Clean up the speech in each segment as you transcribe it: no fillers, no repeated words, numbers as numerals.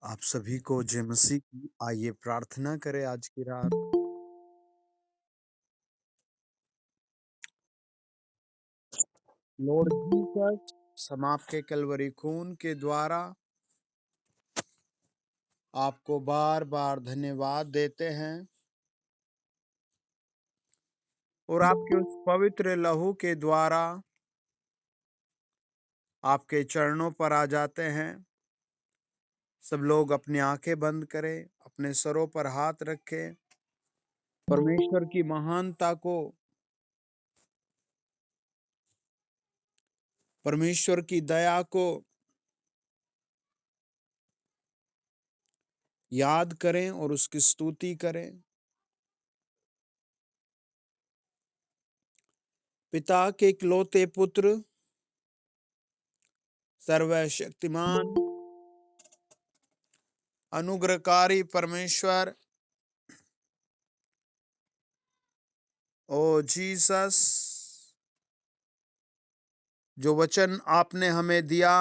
आप सभी को जय मसीह की। आइए प्रार्थना करें आज की रात। लॉर्ड जीसस, हम आपके कलवरी खून के द्वारा आपको बार बार धन्यवाद देते हैं और आपके उस पवित्र लहू के द्वारा आपके चरणों पर आ जाते हैं। सब लोग अपनी आंखें बंद करें, अपने सरों पर हाथ रखें, परमेश्वर की महानता को, परमेश्वर की दया को याद करें और उसकी स्तुति करें। पिता के इकलौते पुत्र, सर्वशक्तिमान, अनुग्रहकारी परमेश्वर, ओ जीसस, जो वचन आपने हमें दिया,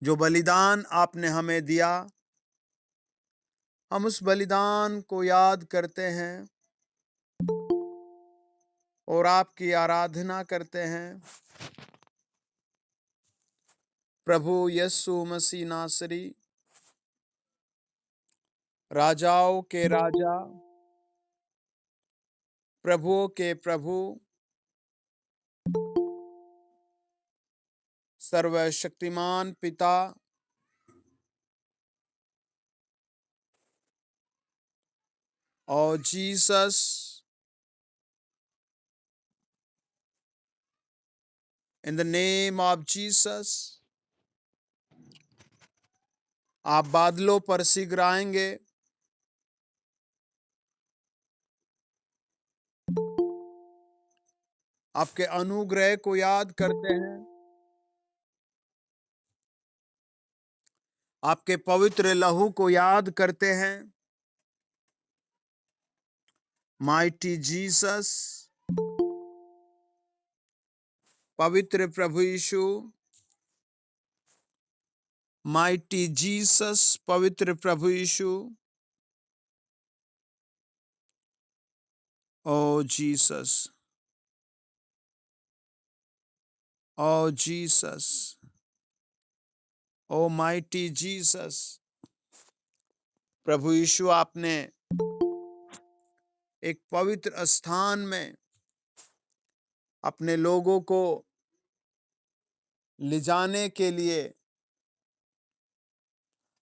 जो बलिदान आपने हमें दिया, हम उस बलिदान को याद करते हैं और आपकी आराधना करते हैं। प्रभु यीशु मसीह नासरी, राजाओं के राजा, प्रभुओं के प्रभु, सर्वशक्तिमान पिता, और Jesus, in the name of Jesus, आप बादलों पर शीघ्र आएंगे। आपके अनुग्रह को याद करते हैं, आपके पवित्र लहू को याद करते हैं। माइटी जीसस, पवित्र प्रभु यीशु, माइटी जीसस, पवित्र प्रभु यीशु, ओ जीसस, ओ जीसस, ओ माइटी जीसस। प्रभु यीशु, आपने एक पवित्र स्थान में अपने लोगों को ले जाने के लिए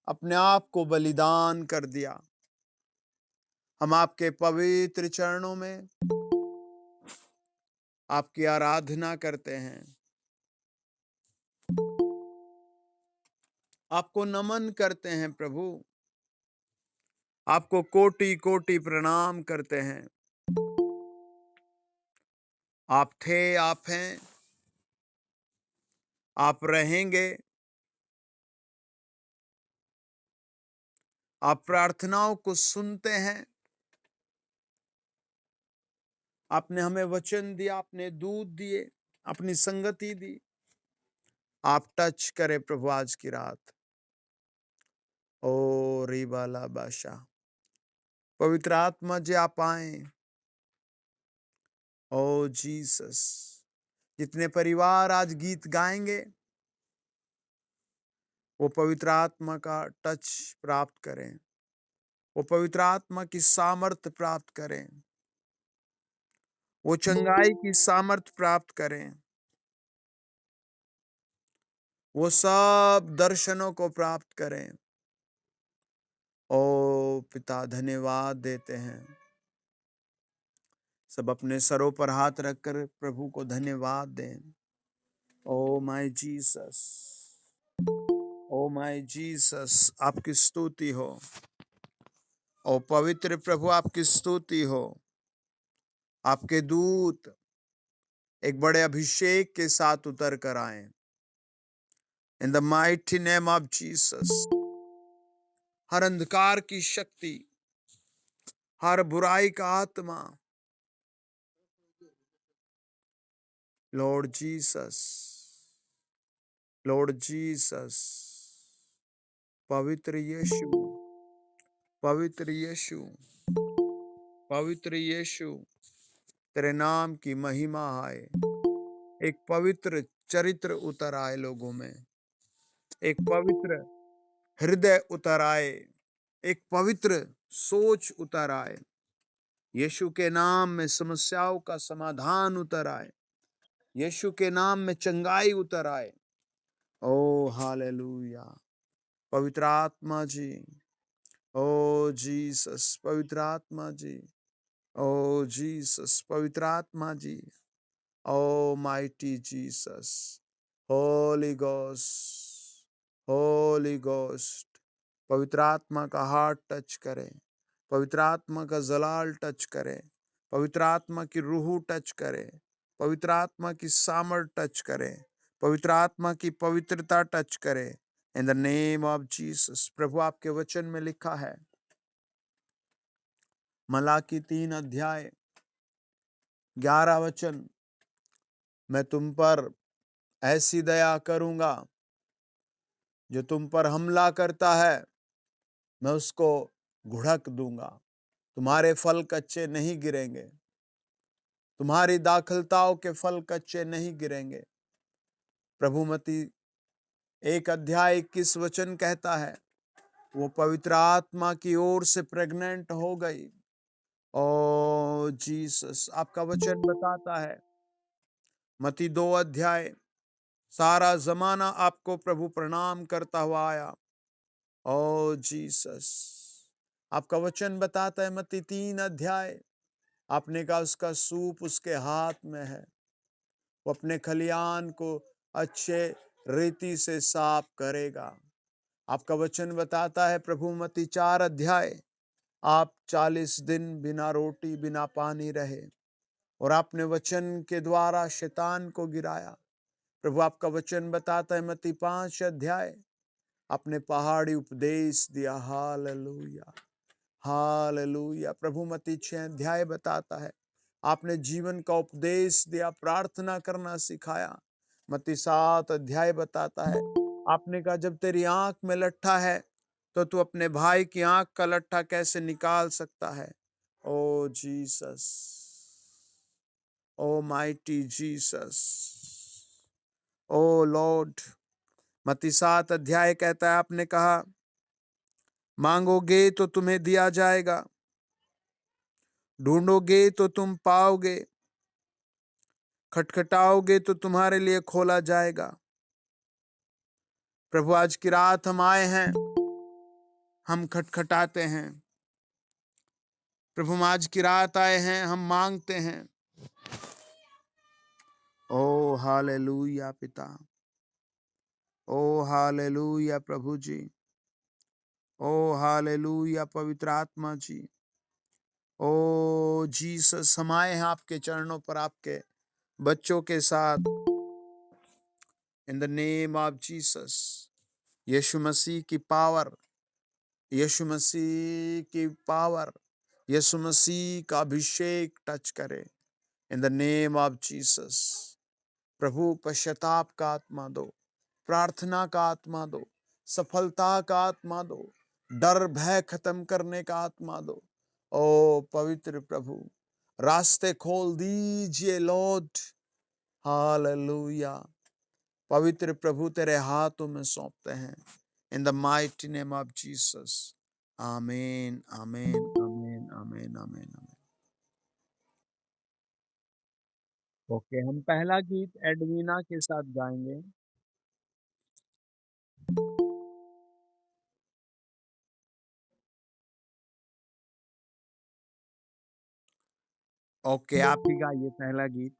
अपने आप को बलिदान कर दिया। हम आपके पवित्र चरणों में आपकी आराधना करते हैं, आपको नमन करते हैं। प्रभु, आपको कोटि कोटि प्रणाम करते हैं। आप थे, आप हैं, आप रहेंगे। आप प्रार्थनाओं को सुनते हैं। आपने हमें वचन दिया, आपने दूध दिए, अपनी संगति दी। आप टच करें प्रभु आज की रात। ओ रिबाला बाशा, पवित्र आत्मा जी आप आए। ओ जीसस, जितने परिवार आज गीत गाएंगे वो पवित्र आत्मा का टच प्राप्त करें, वो पवित्र आत्मा की सामर्थ प्राप्त करें, वो चंगाई की सामर्थ प्राप्त करें, वो सब दर्शनों को प्राप्त करें। ओ पिता, धन्यवाद देते हैं। सब अपने सरों पर हाथ रखकर प्रभु को धन्यवाद दें। Oh my Jesus, oh my Jesus, आपकी स्तुति हो। ओ पवित्र प्रभु, आपकी स्तुति हो। आपके दूत एक बड़े अभिषेक के साथ उतर कर आए। In the mighty name of Jesus, हर अंधकार की शक्ति, हर बुराई का आत्मा, लॉर्ड जीसस, लॉर्ड जीसस, पवित्र यीशु, पवित्र यीशु, पवित्र यीशु, तेरे नाम की महिमा आए। एक पवित्र चरित्र उतर आए लोगों में, एक पवित्र हृदय उतर आए, एक पवित्र सोच उतर आए। यीशु के नाम में समस्याओं का समाधान उतर आए। यीशु के नाम में चंगाई उतर आए। ओ हालेलुया, पवित्र आत्मा जी, ओ जीसस, पवित्र आत्मा जी, ओ जीसस, पवित्र आत्मा जी, ओ mighty Jesus, holy ghost, holy ghost, पवित्र आत्मा का हार्ट टच करे, पवित्र आत्मा का जलाल टच करे, पवित्र आत्मा की रूह टच करे, पवित्र आत्मा की सामर्थ टच करे, पवित्र आत्मा की पवित्रता टच करे। In the name of Jesus. प्रभु आपके वचन में लिखा है, मलाकी 3 अध्याय 11 वचन, मैं तुम पर ऐसी दया करूंगा, जो तुम पर हमला करता है मैं उसको घुड़क दूंगा। तुम्हारे फल कच्चे नहीं गिरेंगे, तुम्हारी दाखलताओं के फल कच्चे नहीं गिरेंगे। प्रभु मती 1 अध्याय 21 वचन कहता है, वो पवित्र आत्मा की ओर से प्रेग्नेंट हो गई। ओ जीसस, आपका वचन बताता है, मती 2 अध्याय, सारा जमाना आपको प्रभु प्रणाम करता हुआ आया। ओ जीसस, आपका वचन बताता है, मती 3 अध्याय, आपने कहा उसका सूप उसके हाथ में है, वो अपने खलियान को अच्छे रीति से साफ करेगा। आपका वचन बताता है प्रभु मती 4 अध्याय, आप 40 दिन बिना रोटी बिना पानी रहे और आपने वचन के द्वारा शैतान को गिराया। प्रभु आपका वचन बताता है मती 5 अध्याय, आपने पहाड़ी उपदेश दिया। Hallelujah, hallelujah. प्रभु मती 6 अध्याय बताता है, आपने जीवन का उपदेश दिया, प्रार्थना करना सिखाया। मती 7 अध्याय बताता है, आपने कहा जब तेरी आंख में लट्ठा है तो तू अपने भाई की आंख का लट्ठा कैसे निकाल सकता है। ओ जीसस, ओ माइटी जीसस, ओ लॉर्ड। मती 7 अध्याय कहता है, आपने कहा मांगोगे तो तुम्हें दिया जाएगा, ढूंढोगे तो तुम पाओगे, खटखटाओगे तो तुम्हारे लिए खोला जाएगा। प्रभु आज की रात हम आए हैं, हम खटखटाते हैं। प्रभु हम आज की रात आए हैं, हम मांगते हैं। ओ हालेलुया पिता, ओ हालेलुया प्रभु जी, ओ हालेलुया पवित्र आत्मा जी, ओ जीसस, हम आए हैं आपके चरणों पर आपके बच्चों के साथ। In the name of Jesus, Yeshu Masih की पावर, यीशु मसीह की पावर, यीशु मसीह का अभिषेक टच करे। In the name of Jesus. प्रभु पश्चाताप का आत्मा दो, प्रार्थना का आत्मा दो, सफलता का आत्मा दो, डर भय खत्म करने का आत्मा दो। ओ पवित्र प्रभु, रास्ते खोल दीजिए लॉर्ड। हालेलुया। पवित्र प्रभु तेरे हाथों में सौंपते हैं। In the mighty name of Jesus, आमीन, आमीन, आमीन, आमीन, आमीन, आमीन। ओके, हम पहला गीत एडवीना के साथ गाएंगे। ओके, आप ही गाइए पहला गीत।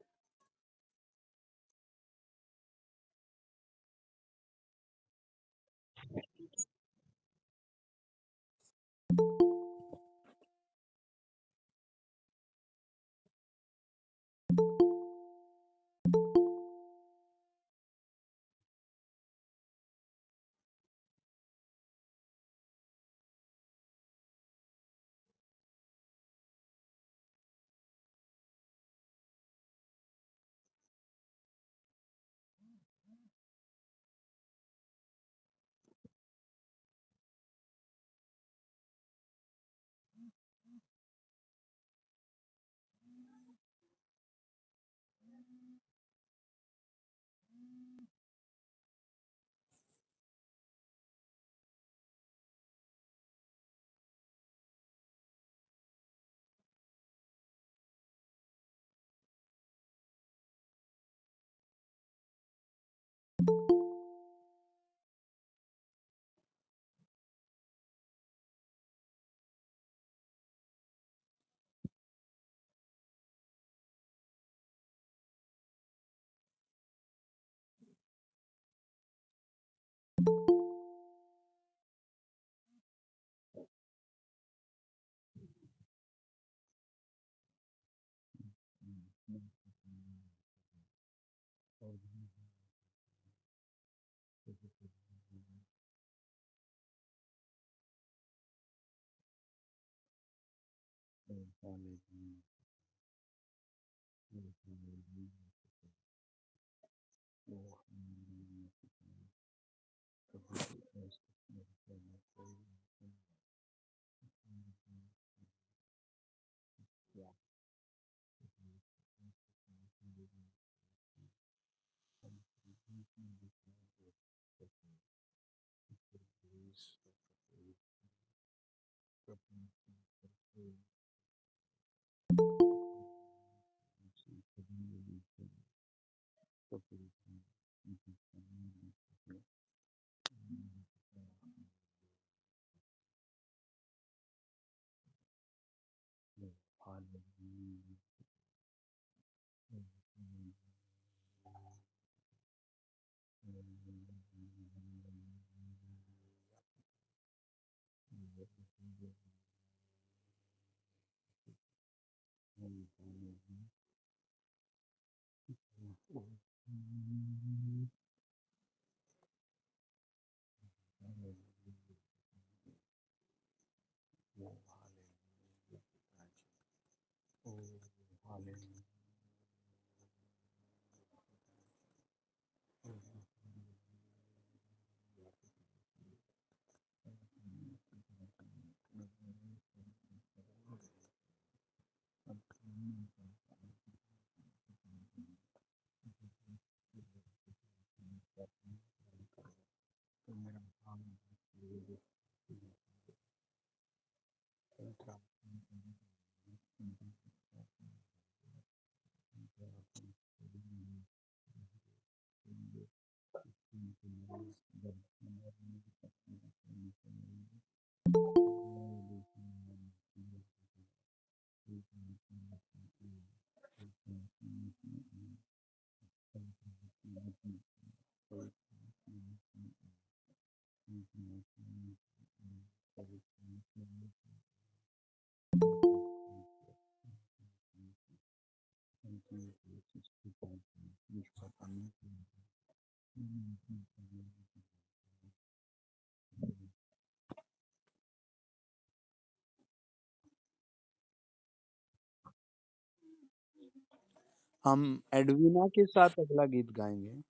हम एडवीना के साथ अगला गीत गाएंगे।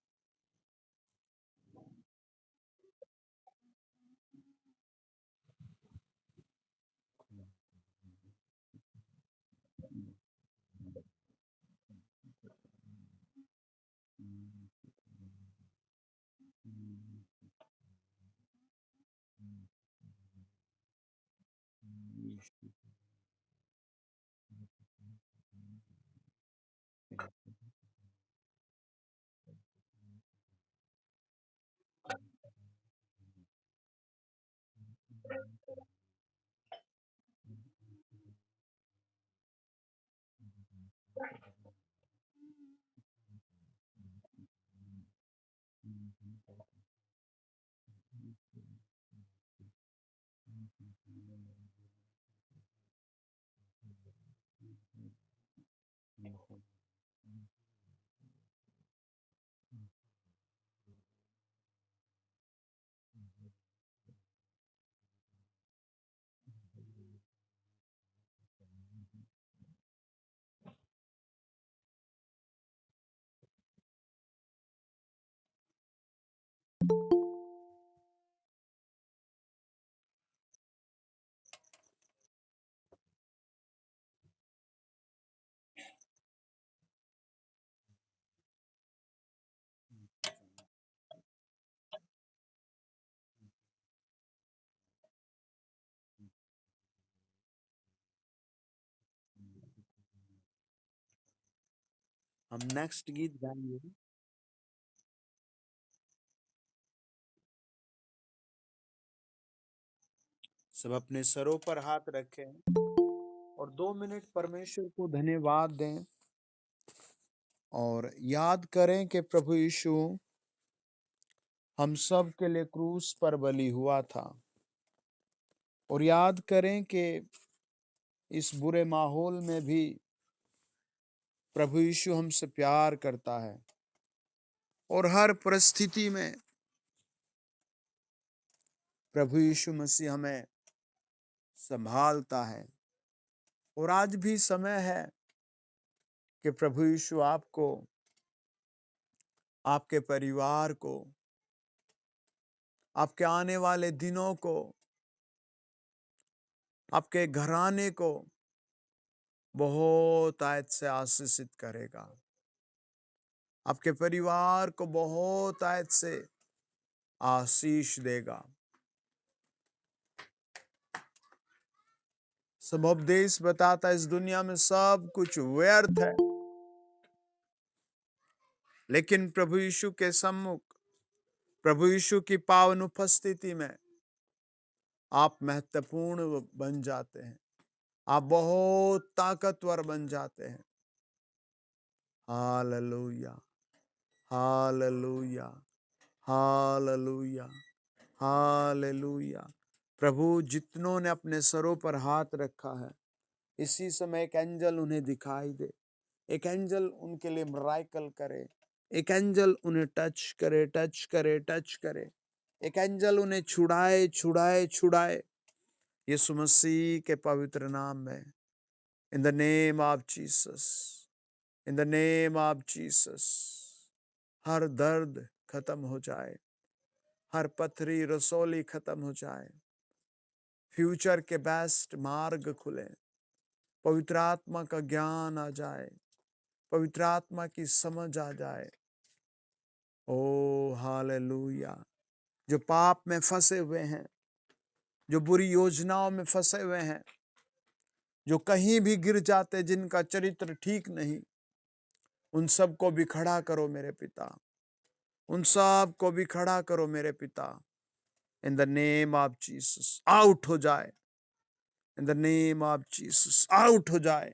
हम नेक्स्ट गीत गाएंगे। सब अपने सरों पर हाथ रखें और 2 मिनट परमेश्वर को धन्यवाद दें और याद करें कि प्रभु यीशु हम सब के लिए क्रूस पर बलि हुआ था। और याद करें कि इस बुरे माहौल में भी प्रभु यीशु हमसे प्यार करता है और हर परिस्थिति में प्रभु यीशु मसीह हमें संभालता है और आज भी समय है कि प्रभु यीशु आपको, आपके परिवार को, आपके आने वाले दिनों को, आपके घराने को बहुत आयत से आशीषित करेगा। आपके परिवार को बहुत आयत से आशीष देगा। सब उपदेश बताता है इस दुनिया में सब कुछ व्यर्थ है, लेकिन प्रभु यीशु के सम्मुख, प्रभु यीशु की पावन उपस्थिति में आप महत्वपूर्ण बन जाते हैं। आप बहुत ताकतवर बन जाते हैं। Hallelujah, hallelujah, hallelujah, hallelujah. प्रभु जितनों ने अपने सरों पर हाथ रखा है, इसी समय एक एंजल उन्हें दिखाई दे, एक एंजल उनके लिए मिरेकल करे, एक एंजल उन्हें टच करे, टच करे, टच करे, एक एंजल उन्हें छुड़ाए, छुड़ाए, छुड़ाए। यीशु मसीह के पवित्र नाम में, in the name of Jesus, in the name of Jesus, हर दर्द खत्म हो जाए, हर पथरी रसोली खत्म हो जाए, फ्यूचर के बेस्ट मार्ग खुले, पवित्र आत्मा का ज्ञान आ जाए, पवित्र आत्मा की समझ आ जाए। ओ हालेलुया। जो पाप में फंसे हुए हैं, जो बुरी योजनाओं में फंसे हुए हैं, जो कहीं भी गिर जाते, जिनका चरित्र ठीक नहीं, उन सबको भी खड़ा करो मेरे पिता, उन सब को भी खड़ा करो मेरे पिता। इन the name of Jesus out हो जाए, इन the name of Jesus out हो जाए,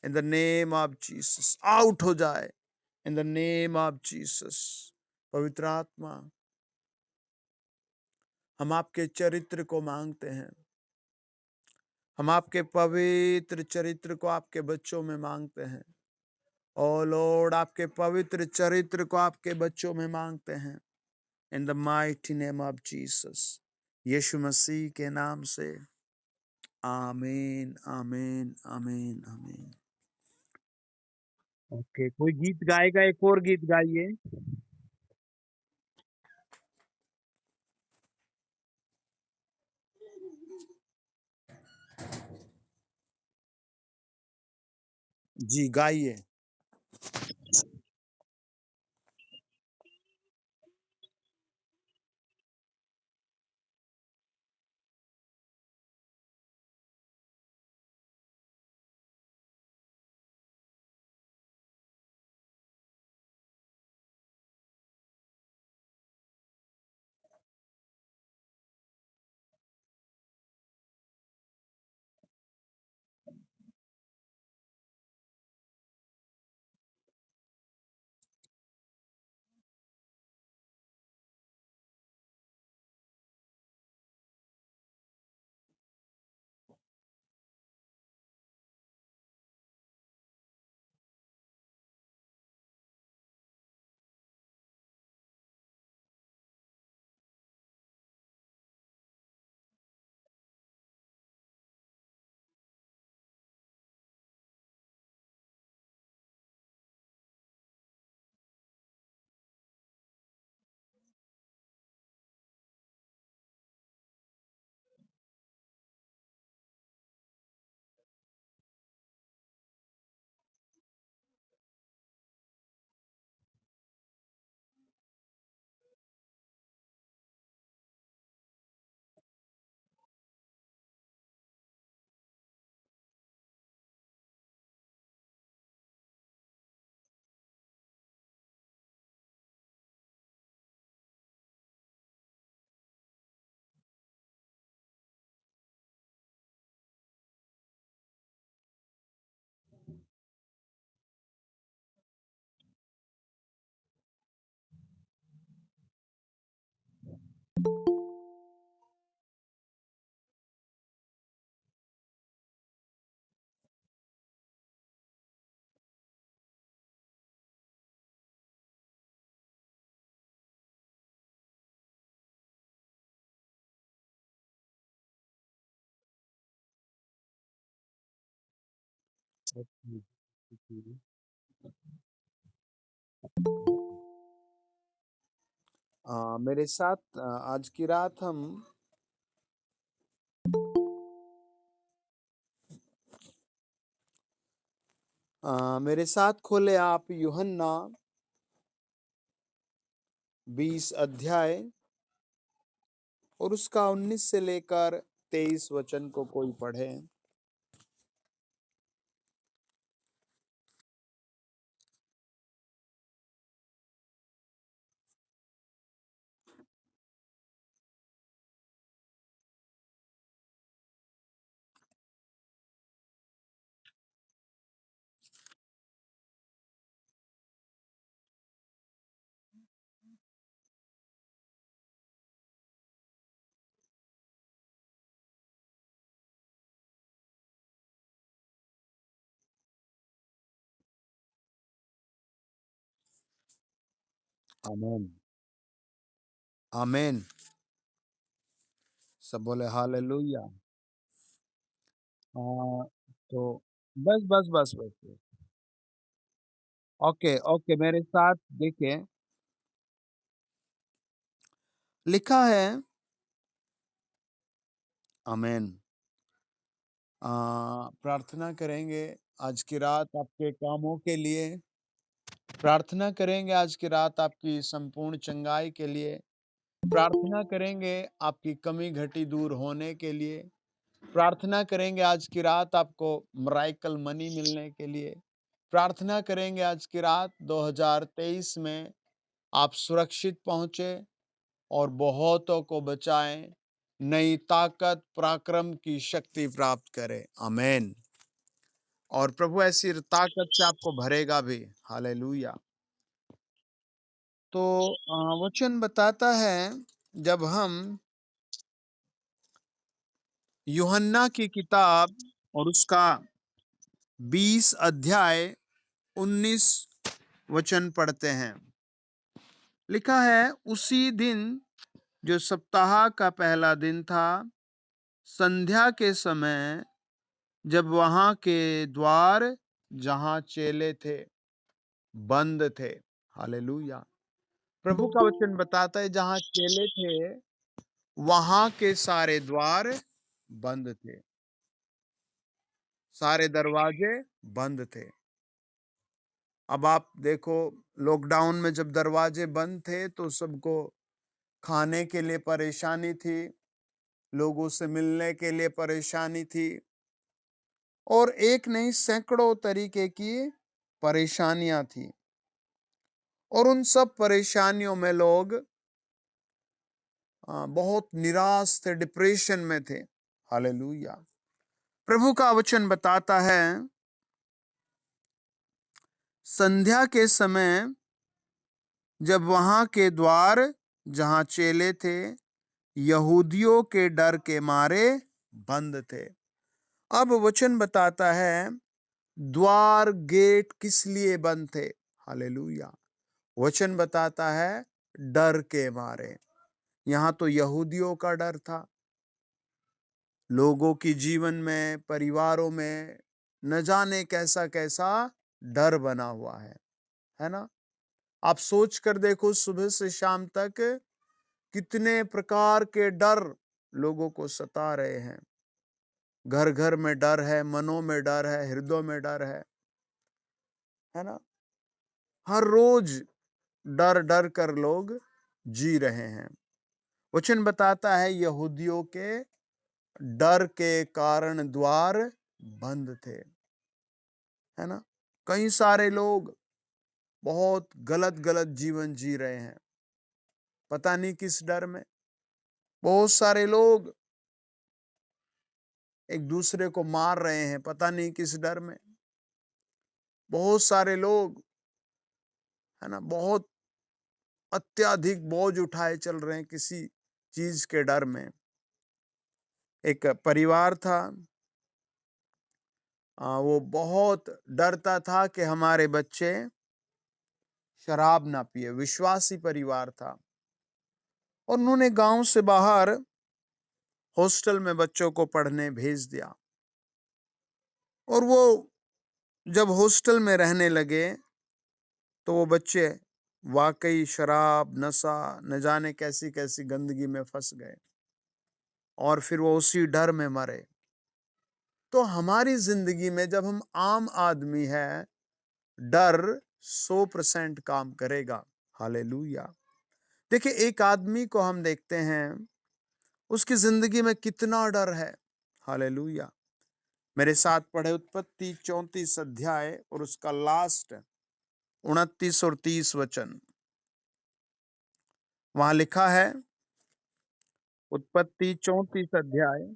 इन the name of Jesus out हो जाए, इन द नेम ऑफ जीसस। पवित्र आत्मा, हम आपके चरित्र को मांगते हैं, हम आपके पवित्र चरित्र को आपके बच्चों में मांगते हैं। ओ लॉर्ड, आपके पवित्र चरित्र को आपके बच्चों में मांगते हैं। In the mighty name of Jesus, Yeshu Masih के नाम से, आमीन, आमीन, आमीन, आमीन। ओके, कोई गीत गाएगा? एक और गीत गाइए। जी गाइए। मेरे साथ आज की रात हम मेरे साथ खोले आप यूहन्ना 20 अध्याय और उसका 19 से लेकर 23 वचन को कोई पढ़े। आमीन। आमीन। सब बोले हालेलुया। हाँ, तो बस बस बस बस। ओके ओके, मेरे साथ देखिए, लिखा है। आमीन। प्रार्थना करेंगे आज की रात आपके कामों के लिए। प्रार्थना करेंगे आज की रात आपकी संपूर्ण चंगाई के लिए। प्रार्थना करेंगे आपकी कमी घटी दूर होने के लिए। प्रार्थना करेंगे आज की रात आपको मिरेकल मनी मिलने के लिए। प्रार्थना करेंगे आज की रात 2023 में आप सुरक्षित पहुंचे और बहुतों को बचाएं, नई ताकत पराक्रम की शक्ति प्राप्त करें। आमीन। और प्रभु ऐसी ताकत से आपको भरेगा भी। हालेलुया। तो वचन बताता है, जब हम यूहन्ना की किताब और उसका 20 अध्याय 19 वचन पढ़ते हैं, लिखा है, उसी दिन जो सप्ताह का पहला दिन था, संध्या के समय, जब वहां के द्वार जहां चेले थे बंद थे। हालेलुया। प्रभु का वचन बताता है, जहां चेले थे वहां के सारे द्वार बंद थे, सारे दरवाजे बंद थे। अब आप देखो, लॉकडाउन में जब दरवाजे बंद थे तो सबको खाने के लिए परेशानी थी, लोगों से मिलने के लिए परेशानी थी, और एक नहीं सैकड़ों तरीके की परेशानियां थी। और उन सब परेशानियों में लोग बहुत निराश थे, डिप्रेशन में थे। हालेलुया। प्रभु का वचन बताता है, संध्या के समय, जब वहां के द्वार जहां चेले थे यहूदियों के डर के मारे बंद थे। अब वचन बताता है, द्वार गेट किस लिए बंद थे। हालेलुया। वचन बताता है, डर के मारे। यहां तो यहूदियों का डर था। लोगों की जीवन में, परिवारों में न जाने कैसा कैसा डर बना हुआ है ना। आप सोच कर देखो, सुबह से शाम तक कितने प्रकार के डर लोगों को सता रहे हैं। घर घर में डर है, मनों में डर है, हृदयों में डर है ना। हर रोज डर डर कर लोग जी रहे हैं। वचन बताता है, यहूदियों के डर के कारण द्वार बंद थे, है ना। कई सारे लोग बहुत गलत गलत जीवन जी रहे हैं, पता नहीं किस डर में। बहुत सारे लोग एक दूसरे को मार रहे हैं, पता नहीं किस डर में। बहुत सारे लोग, है ना, बहुत अत्याधिक बोझ उठाए चल रहे हैं किसी चीज के डर में। एक परिवार था, वो बहुत डरता था कि हमारे बच्चे शराब ना पिए। विश्वासी परिवार था, और उन्होंने गांव से बाहर हॉस्टल में बच्चों को पढ़ने भेज दिया। और वो जब हॉस्टल में रहने लगे तो वो बच्चे वाकई शराब, नशा, न जाने कैसी कैसी गंदगी में फंस गए और फिर वो उसी डर में मरे। तो हमारी जिंदगी में जब हम आम आदमी हैं, डर 100% काम करेगा। हालेलुया। देखिए, एक आदमी को हम देखते हैं, उसकी जिंदगी में कितना डर है। हालेलुया। मेरे साथ पढ़े उत्पत्ति 34 अध्याय और उसका लास्ट 29 और 30 वचन। वहां लिखा है, उत्पत्ति 34 अध्याय।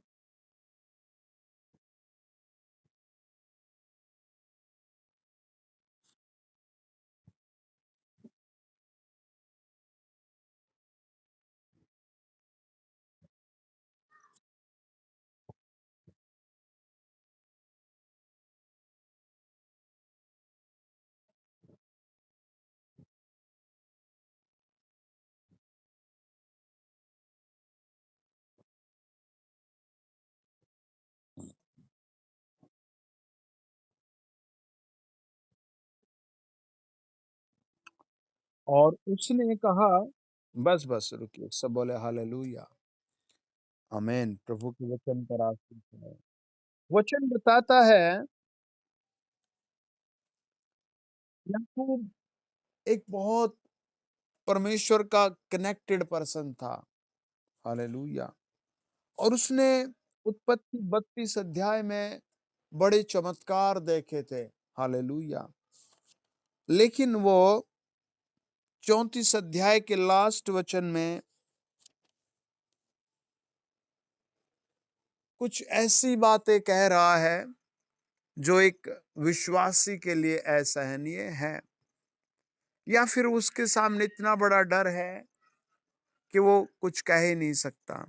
और उसने कहा, बस बस रुकिए, सब बोले हालेलुया। आमीन। प्रभु के वचन पर आशीष है। वचन बताता है, याकूब एक बहुत परमेश्वर का कनेक्टेड पर्सन था। हालेलुया। और उसने उत्पत्ति 32 अध्याय में बड़े चमत्कार देखे थे। हालेलुया। लेकिन वो 34 अध्याय के लास्ट वचन में कुछ ऐसी बातें कह रहा है जो एक विश्वासी के लिए असहनीय है, या फिर उसके सामने इतना बड़ा डर है कि वो कुछ कह ही नहीं सकता।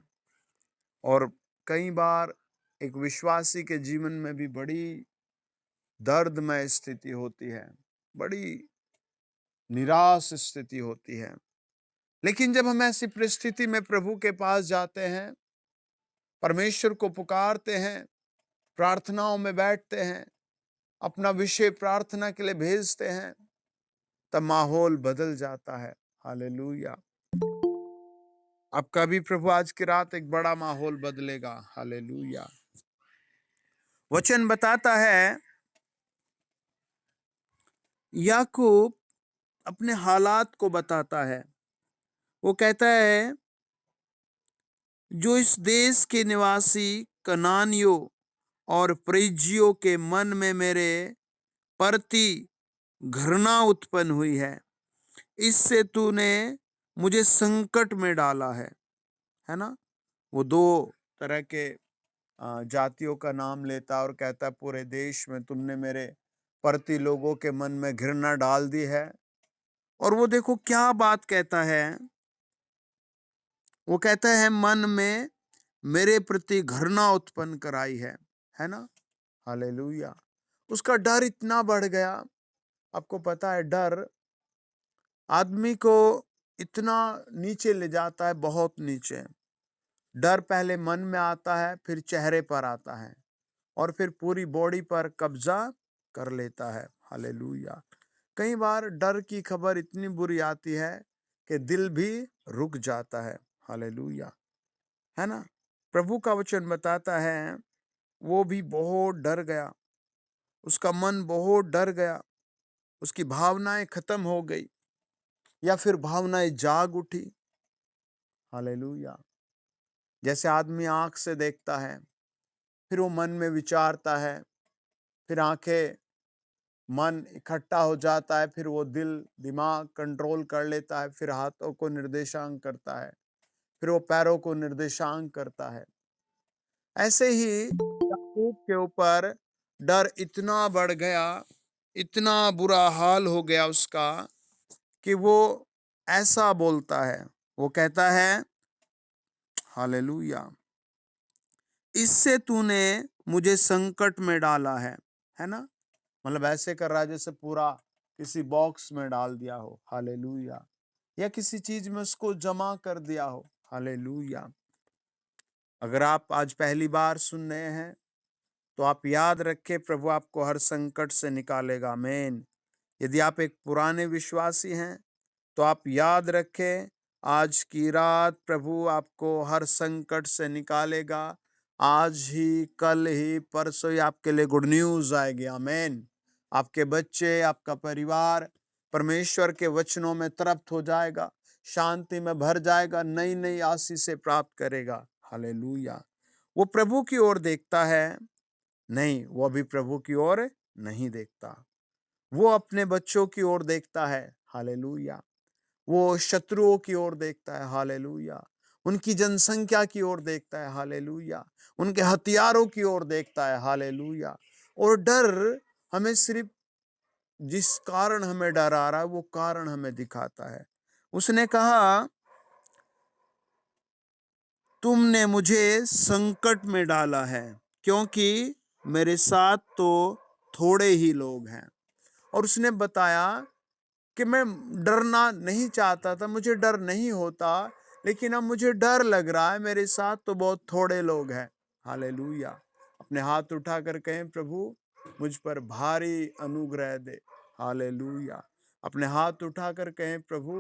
और कई बार एक विश्वासी के जीवन में भी बड़ी दर्दमय स्थिति होती है, बड़ी निराश स्थिति होती है। लेकिन जब हम ऐसी परिस्थिति में प्रभु के पास जाते हैं, परमेश्वर को पुकारते हैं, प्रार्थनाओं में बैठते हैं, अपना विषय प्रार्थना के लिए भेजते हैं, तब माहौल बदल जाता है। हालेलुया। आपका भी प्रभु आज की रात एक बड़ा माहौल बदलेगा। हालेलुया। वचन बताता है, याकूब अपने हालात को बताता है। वो कहता है, जो इस देश के निवासी कनानियों और परिज्जियों के मन में मेरे प्रति घृणा उत्पन्न हुई है, इससे तूने मुझे संकट में डाला है ना। वो दो तरह के जातियों का नाम लेता और कहता, पूरे देश में तुमने मेरे प्रति लोगों के मन में घृणा डाल दी है। और वो देखो क्या बात कहता है, वो कहता है, मन में मेरे प्रति घृणा उत्पन्न कराई है ना। हालेलुया। उसका डर इतना बढ़ गया। आपको पता है, डर आदमी को इतना नीचे ले जाता है, बहुत नीचे। डर पहले मन में आता है, फिर चेहरे पर आता है, और फिर पूरी बॉडी पर कब्जा कर लेता है। हालेलुया। कई बार डर की खबर इतनी बुरी आती है कि दिल भी रुक जाता है। हालेलुया। है ना। प्रभु का वचन बताता है, वो भी बहुत डर गया, उसका मन बहुत डर गया, उसकी भावनाएं खत्म हो गई, या फिर भावनाएं जाग उठी। हालेलुया। जैसे आदमी आंख से देखता है, फिर वो मन में विचारता है, फिर आंखें, मन इकट्ठा हो जाता है, फिर वो दिल दिमाग कंट्रोल कर लेता है, फिर हाथों को निर्देशांक करता है, फिर वो पैरों को निर्देशांक करता है। ऐसे ही याकूब के ऊपर डर इतना बढ़ गया, इतना बुरा हाल हो गया उसका, कि वो ऐसा बोलता है, वो कहता है, हालेलुया, इससे तूने मुझे संकट में डाला है ना। मतलब ऐसे कर रहा है जैसे पूरा किसी बॉक्स में डाल दिया हो। हालेलुया। या किसी चीज में उसको जमा कर दिया हो। हालेलुया। अगर आप आज पहली बार सुन रहे हैं, तो आप याद रखें, प्रभु आपको हर संकट से निकालेगा। आमीन। यदि आप एक पुराने विश्वासी हैं तो आप याद रखें, आज की रात प्रभु आपको हर संकट से निकालेगा। आज ही, कल ही, परसों ही आपके लिए गुड न्यूज आएगी। आमीन। आपके बच्चे, आपका परिवार परमेश्वर के वचनों में तृप्त हो जाएगा, शांति में भर जाएगा, नई नई आशीषें प्राप्त करेगा। हालेलुया। वो प्रभु की ओर देखता है? नहीं, वो अभी प्रभु की ओर नहीं देखता। वो अपने बच्चों की ओर देखता है। हालेलुया। वो शत्रुओं की ओर देखता है। हालेलुया। उनकी जनसंख्या की ओर देखता है। हालेलुया। उनके हथियारों की ओर देखता है। हालेलुया। और डर हमें सिर्फ, जिस कारण हमें डर आ रहा है वो कारण हमें दिखाता है। उसने कहा, तुमने मुझे संकट में डाला है, क्योंकि मेरे साथ तो थोड़े ही लोग हैं। और उसने बताया कि मैं डरना नहीं चाहता था, मुझे डर नहीं होता, लेकिन अब मुझे डर लग रहा है, मेरे साथ तो बहुत थोड़े लोग हैं। हालेलुया। अपने हाथ उठाकर कहें, प्रभु मुझ पर भारी अनुग्रह दे। हालेलुया। अपने हाथ उठाकर कहें, प्रभु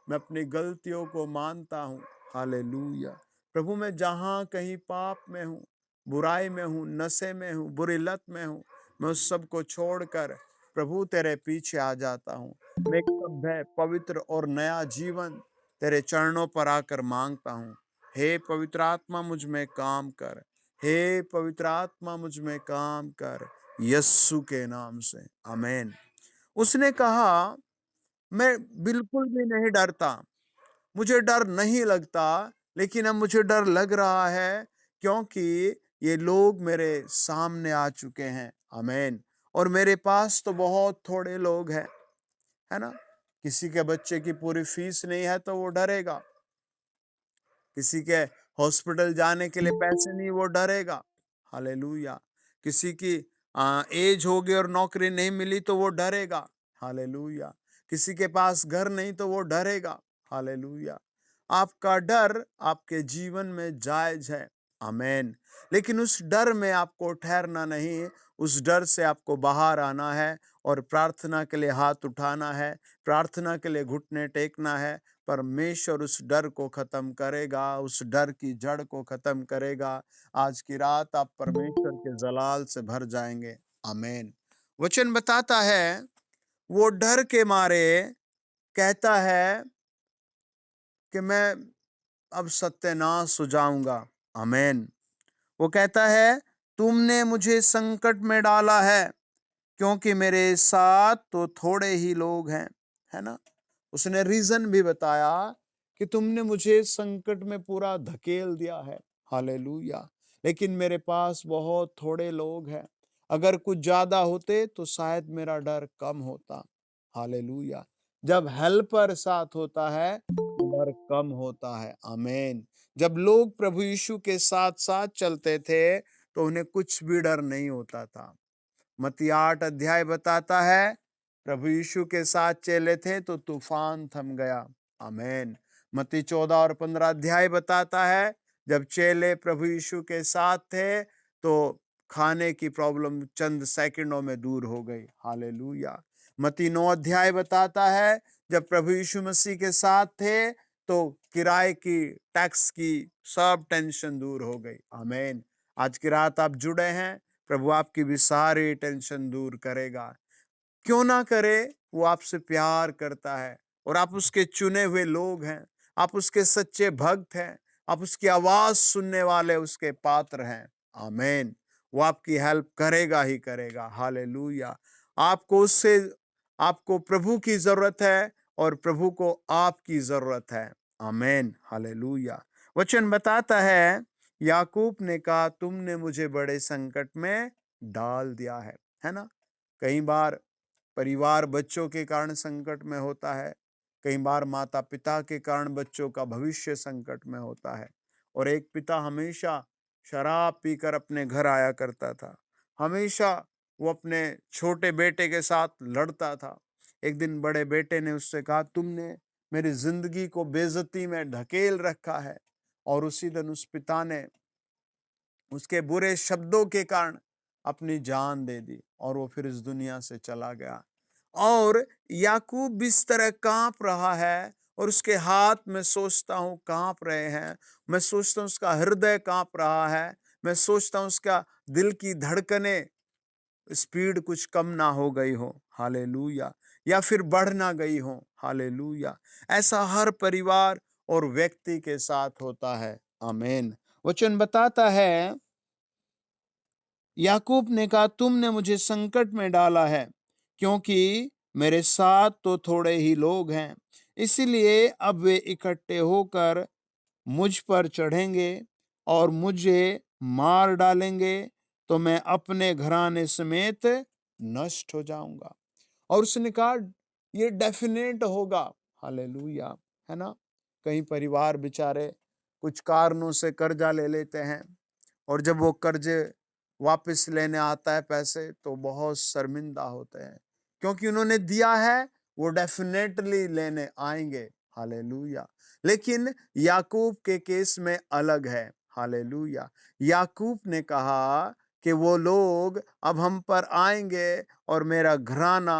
मैं अपनी गलतियों को मानता हूँ। हालेलुया। प्रभु मैं जहाँ कहीं पाप में हूँ, बुराई में हूँ, नशे में हूँ, बुरी लत में हूँ, मैं उस सब को छोड़कर प्रभु तेरे पीछे आ जाता हूँ। मैं एक सभ्य, पवित्र और नया जीवन तेरे चरणों पर आकर मांगता हूँ। हे पवित्र आत्मा मुझ में काम कर। हे पवित्र आत्मा मुझ में काम कर, यस्सु के नाम से। आमीन। उसने कहा, मैं बिल्कुल भी नहीं डरता, मुझे डर नहीं लगता, लेकिन अब मुझे डर लग रहा है, क्योंकि ये लोग मेरे सामने आ चुके हैं। आमीन। और मेरे पास तो बहुत थोड़े लोग हैं, है ना। किसी के बच्चे की पूरी फीस नहीं है तो वो डरेगा, किसी के हॉस्पिटल जाने के लिए पैसे नहीं, वो डरेगा। हालेलुया। किसी की एज हो गई और नौकरी नहीं मिली तो वो डरेगा। हालेलुया। किसी के पास घर नहीं तो वो डरेगा। हालेलुया। आपका डर आपके जीवन में जायज है। आमीन। लेकिन उस डर में आपको ठहरना नहीं, उस डर से आपको बाहर आना है और प्रार्थना के लिए हाथ उठाना है, प्रार्थना के लिए घुटने टेकना है। परमेश्वर उस डर को खत्म करेगा, उस डर की जड़ को खत्म करेगा। आज की रात आप परमेश्वर के जलाल से भर जाएंगे। आमीन। वचन बताता है, वो डर के मारे कहता है कि मैं अब सत्यानाश हो जाऊंगा। आमीन। वो कहता है, तुमने मुझे संकट में डाला है, क्योंकि मेरे साथ तो थोड़े ही लोग हैं। है ना। उसने रीजन भी बताया कि तुमने मुझे संकट में पूरा धकेल दिया है। हालेलुया। लेकिन मेरे पास बहुत थोड़े लोग हैं। अगर कुछ ज्यादा होते तो शायद मेरा डर कम होता। हालेलुया। जब हेल्पर साथ होता है तो डर कम होता है। आमीन। जब लोग प्रभु यीशु के साथ साथ चलते थे तो उन्हें कुछ भी डर नहीं होता था। मत्ती 8 अध्याय बताता है, प्रभु यीशु के साथ चले थे तो तूफान थम गया। आमीन। मत्ती 14 और 15 अध्याय बताता है, जब चेले प्रभु यीशु के साथ थे तो खाने की प्रॉब्लम चंद सेकंडों में दूर हो गई। हालेलुया। मत्ती 9 अध्याय बताता है, जब प्रभु यीशु मसीह के साथ थे तो किराए की, टैक्स की सब टेंशन दूर हो गई। आमीन। आज की रात आप जुड़े हैं, प्रभु आपकी भी सारी टेंशन दूर करेगा। क्यों ना करे, वो आपसे प्यार करता है और आप उसके चुने हुए लोग हैं, आप उसके सच्चे भक्त हैं, आप उसकी आवाज सुनने वाले उसके पात्र हैं। आमीन। वो आपकी हेल्प करेगा ही करेगा। हालेलुया। आपको उससे, आपको प्रभु की जरूरत है और प्रभु को आपकी जरूरत है। आमीन। हालेलुया। वचन बताता है, याकूब ने कहा, तुमने मुझे बड़े संकट में डाल दिया है ना। कई बार परिवार बच्चों के कारण संकट में होता है, कई बार माता पिता के कारण बच्चों का भविष्य संकट में होता है। और एक पिता हमेशा शराब पीकर अपने घर आया करता था, हमेशा वो अपने छोटे बेटे के साथ लड़ता था। एक दिन बड़े बेटे ने उससे कहा, तुमने मेरी जिंदगी को बेइज्जती में ढकेल रखा है। और उसी दिन उस पिता ने उसके बुरे शब्दों के कारण अपनी जान दे दी और वो फिर इस दुनिया से चला गया। और याकूब भी इस तरह काँप रहा है और उसके हाथ मैं सोचता हूँ काँप रहे हैं। मैं सोचता हूँ उसका हृदय काँप रहा है। मैं सोचता हूँ उसका दिल की धड़कनें स्पीड कुछ कम ना हो गई हो, हालेलुया, या फिर बढ़ ना गई हो, हालेलुया। ऐसा हर परिवार और व्यक्ति के साथ होता है, आमीन। वचन बताता है, याकूब ने कहा, तुमने मुझे संकट में डाला है, क्योंकि मेरे साथ तो थोड़े ही लोग हैं, इसलिए अब वे इकट्ठे होकर मुझ पर चढ़ेंगे और मुझे मार डालेंगे, तो मैं अपने घराने समेत नष्ट हो जाऊंगा। और उसने कहा ये डेफिनेट होगा, हालेलुया, है ना। कई परिवार बेचारे कुछ कारणों से कर्जा ले लेते हैं और जब वो कर्जे वापस लेने आता है पैसे, तो बहुत शर्मिंदा होते हैं, क्योंकि उन्होंने दिया है, वो डेफिनेटली लेने आएंगे, हालेलुया। लेकिन याकूब के केस में अलग है, हालेलुया। याकूब ने कहा कि वो लोग अब हम पर आएंगे और मेरा घराना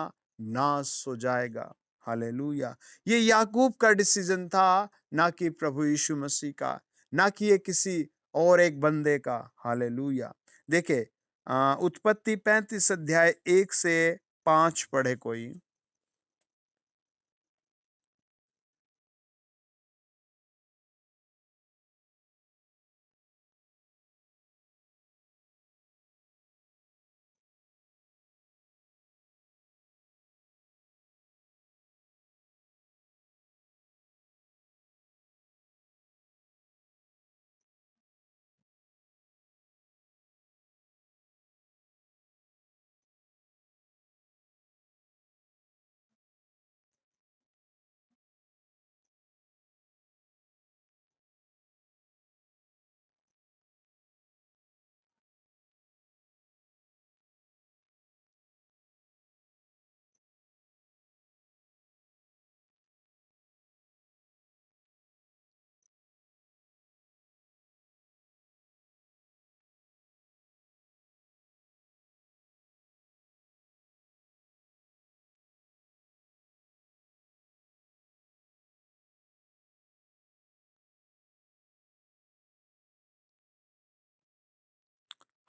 नाश हो जाएगा, हालेलुया। ये याकूब का डिसीजन था, ना कि प्रभु यीशु मसीह का, ना कि ये किसी और एक बंदे का, हालेलुया। देखे, उत्पत्ति 35 अध्याय 1 से 5 पढ़े कोई।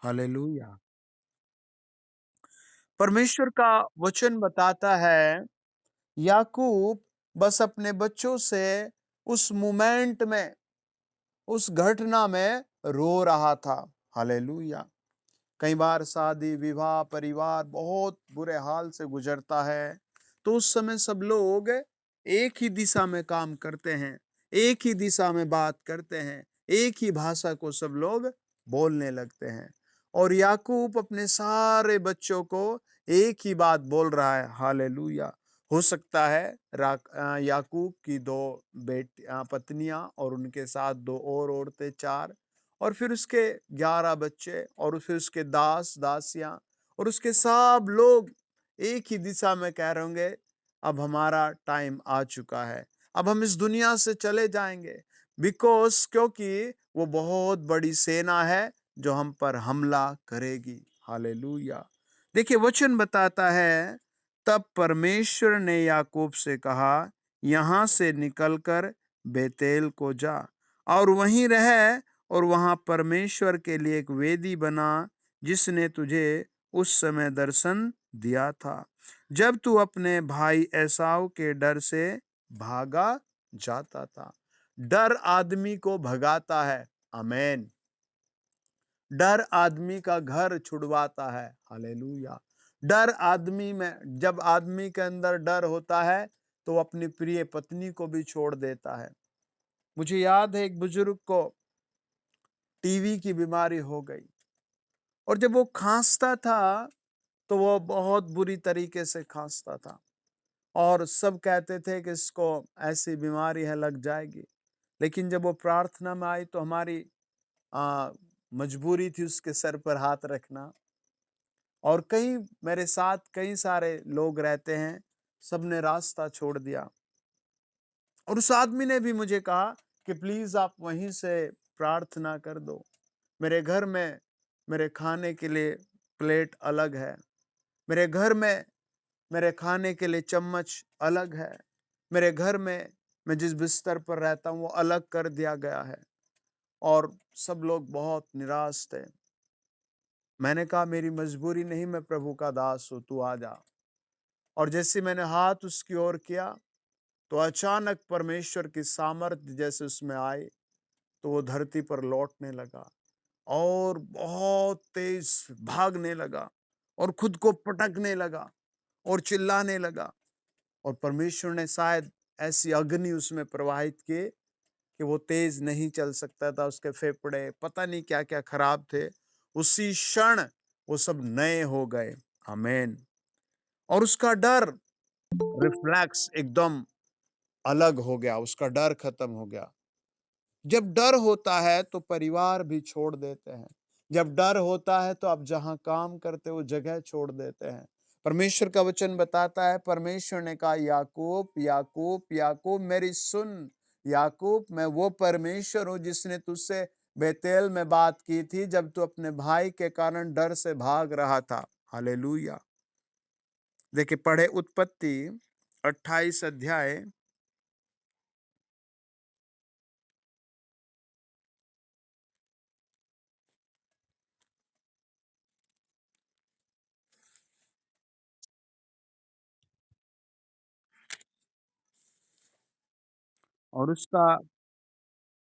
हालेलुया। परमेश्वर का वचन बताता है, याकूब बस अपने बच्चों से उस मोमेंट में, उस घटना में रो रहा था, हालेलुया। कई बार शादी विवाह परिवार बहुत बुरे हाल से गुजरता है, तो उस समय सब लोग एक ही दिशा में काम करते हैं, एक ही दिशा में बात करते हैं, एक ही भाषा को सब लोग बोलने लगते हैं। और याकूब अपने सारे बच्चों को एक ही बात बोल रहा है, हालेलुया। हो सकता है याकूब की दो पत्नियां और उनके साथ दो और औरतें, चार, और फिर उसके 11 बच्चे, और फिर उसके दास दासियां, और उसके सब लोग एक ही दिशा में कह रहे होंगे, अब हमारा टाइम आ चुका है, अब हम इस दुनिया से चले जाएंगे। क्योंकि वो बहुत बड़ी सेना है जो हम पर हमला करेगी, हालेलुया। देखिए, वचन बताता है, तब परमेश्वर ने याकूब से कहा, यहां से निकलकर बेतेल को जा और वहीं रह, और वहां परमेश्वर के लिए एक वेदी बना, जिसने तुझे उस समय दर्शन दिया था, जब तू अपने भाई एसाव के डर से भागा जाता था। डर आदमी को भगाता है, आमेन। डर आदमी का घर छुड़वाता है, हालेलुया। डर आदमी में, जब आदमी के अंदर डर होता है, तो अपनी प्रिय पत्नी को भी छोड़ देता है। मुझे याद है, एक बुजुर्ग को टीवी की बीमारी हो गई, और जब वो खांसता था, तो वो बहुत बुरी तरीके से खांसता था, और सब कहते थे कि इसको ऐसी बीमारी है, लग जाएगी। लेकिन जब वो प्रार्थना में आई, तो हमारी आ, मजबूरी थी उसके सर पर हाथ रखना। और कई मेरे साथ कई सारे लोग रहते हैं, सबने रास्ता छोड़ दिया, और उस आदमी ने भी मुझे कहा कि प्लीज आप वहीं से प्रार्थना कर दो, मेरे घर में मेरे खाने के लिए प्लेट अलग है, मेरे घर में मेरे खाने के लिए चम्मच अलग है, मेरे घर में मैं जिस बिस्तर पर रहता हूँ वो अलग कर दिया गया है। और सब लोग बहुत निराश थे। मैंने कहा मेरी मजबूरी नहीं, मैं प्रभु का दास हूँ, तू आ जा। और जैसे मैंने हाथ उसकी ओर किया तो अचानक परमेश्वर की सामर्थ्य जैसे उसमें आई, तो वो धरती पर लौटने लगा और बहुत तेज भागने लगा और खुद को पटकने लगा और चिल्लाने लगा। और परमेश्वर ने शायद ऐसी अग्नि उसमें प्रवाहित की कि वो तेज नहीं चल सकता था, उसके फेफड़े पता नहीं क्या क्या खराब थे। उसी क्षण वो सब नए हो गए। आमीन। और उसका डर, रिफ्लेक्स एकदम अलग हो गया, उसका डर खत्म हो गया। जब डर होता है तो परिवार भी छोड़ देते हैं। जब डर होता है तो आप जहां काम करते हो जगह छोड़ देते हैं। परमेश्वर का वचन बताता है, परमेश्वर ने कहा याकूब याकूब याकूब मेरी सुन। याकूब, मैं वो परमेश्वर हूं जिसने तुझसे बेतेल में बात की थी जब तू अपने भाई के कारण डर से भाग रहा था। हालेलुया। देखिए, पढ़े उत्पत्ति 28 अध्याय और उसका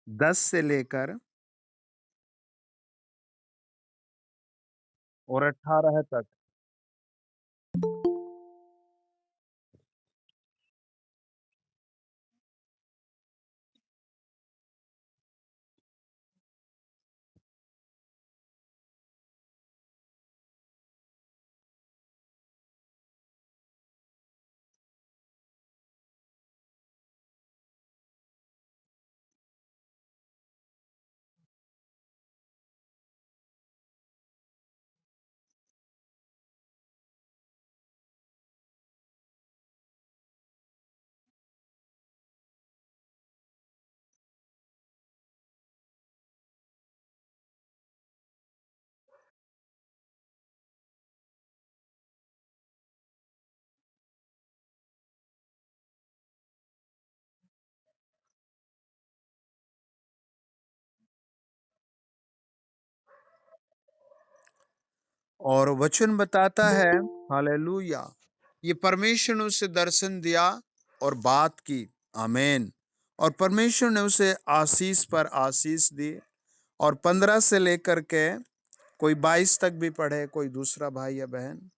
10 से लेकर और 18 तक। और वचन बताता है, हालेलुया, ये परमेश्वर ने उसे दर्शन दिया और बात की। आमीन। और परमेश्वर ने उसे आशीष पर आशीष दी। और 15 से लेकर के कोई 22 तक भी पढ़े कोई दूसरा भाई या बहन।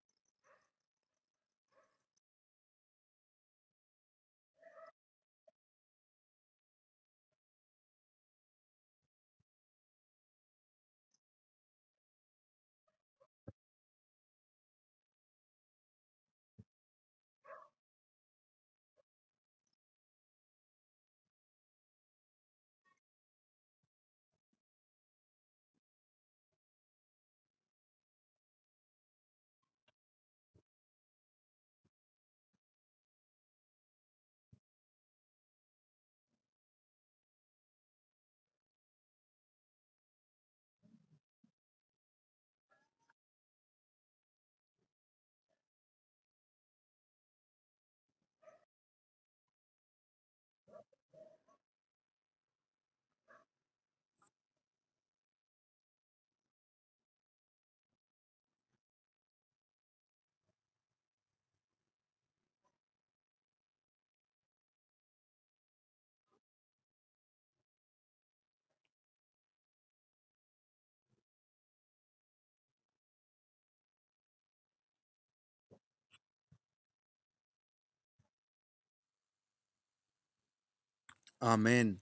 आमीन।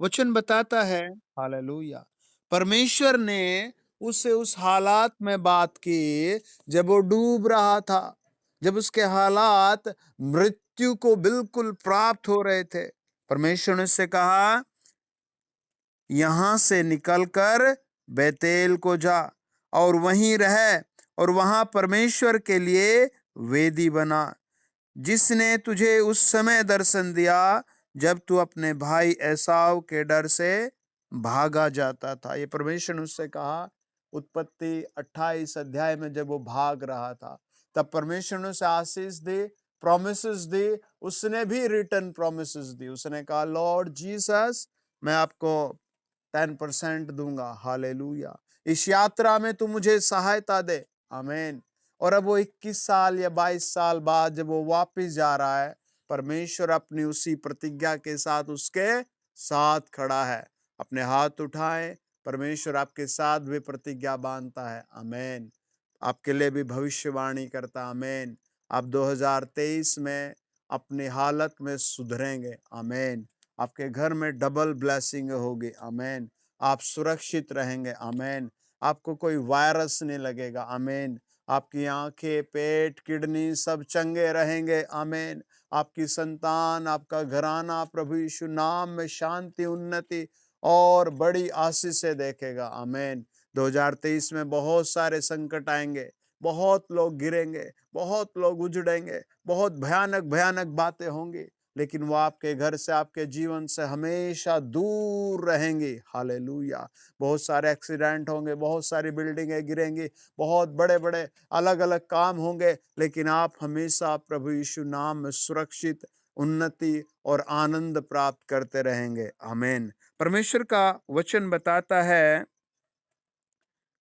वचन बताता है, हालेलुया, परमेश्वर ने उससे उस हालात में बात की जब वो डूब रहा था, जब उसके हालात मृत्यु को बिल्कुल प्राप्त हो रहे थे। परमेश्वर ने उससे कहा, यहां से निकलकर बेतेल को जा और वहीं रह और वहां परमेश्वर के लिए वेदी बना, जिसने तुझे उस समय दर्शन दिया जब तू अपने भाई एसाव के डर से भागा जाता था। ये परमेश्वर ने उससे कहा, उत्पत्ति 28 अध्याय में जब वो भाग रहा था, तब परमेश्वर ने उसे आशीष दी, प्रोमिसेस दी, उसने भी रिटर्न प्रोमिसेस दी। उसने कहा, लॉर्ड जीसस, मैं आपको 10% दूंगा। हालेलुया। इस यात्रा में तू मुझे सहायता दे। आमीन। और अब वो 21 साल या 22 साल बाद जब वो वापस जा रहा है, परमेश्वर अपनी उसी प्रतिज्ञा के साथ उसके साथ खड़ा है। अपने हाथ उठाएं, परमेश्वर आपके साथ भी प्रतिज्ञा बांधता है। आमीन। आपके लिए भी भविष्यवाणी करता। आमीन। आप 2023 में अपनी हालत में सुधरेंगे। आमीन। आपके घर में डबल ब्लेसिंग होगी। आमीन। आप सुरक्षित रहेंगे। आमीन। आपको कोई वायरस नहीं लगेगा। आमीन। आपकी आंखें, पेट, किडनी सब चंगे रहेंगे। आमीन। आपकी संतान, आपका घराना प्रभु यीशु नाम में शांति, उन्नति और बड़ी आशीषें देखेगा। आमीन। 2023 में बहुत सारे संकट आएंगे, बहुत लोग गिरेंगे, बहुत लोग उजड़ेंगे, बहुत भयानक भयानक बातें होंगी, लेकिन वो आपके घर से, आपके जीवन से हमेशा दूर रहेंगी। हालेलुया। बहुत सारे एक्सीडेंट होंगे, बहुत सारी बिल्डिंगें गिरेंगी, बहुत बड़े बड़े अलग अलग काम होंगे, लेकिन आप हमेशा प्रभु यीशु नाम में सुरक्षित, उन्नति और आनंद प्राप्त करते रहेंगे। आमीन। परमेश्वर का वचन बताता है,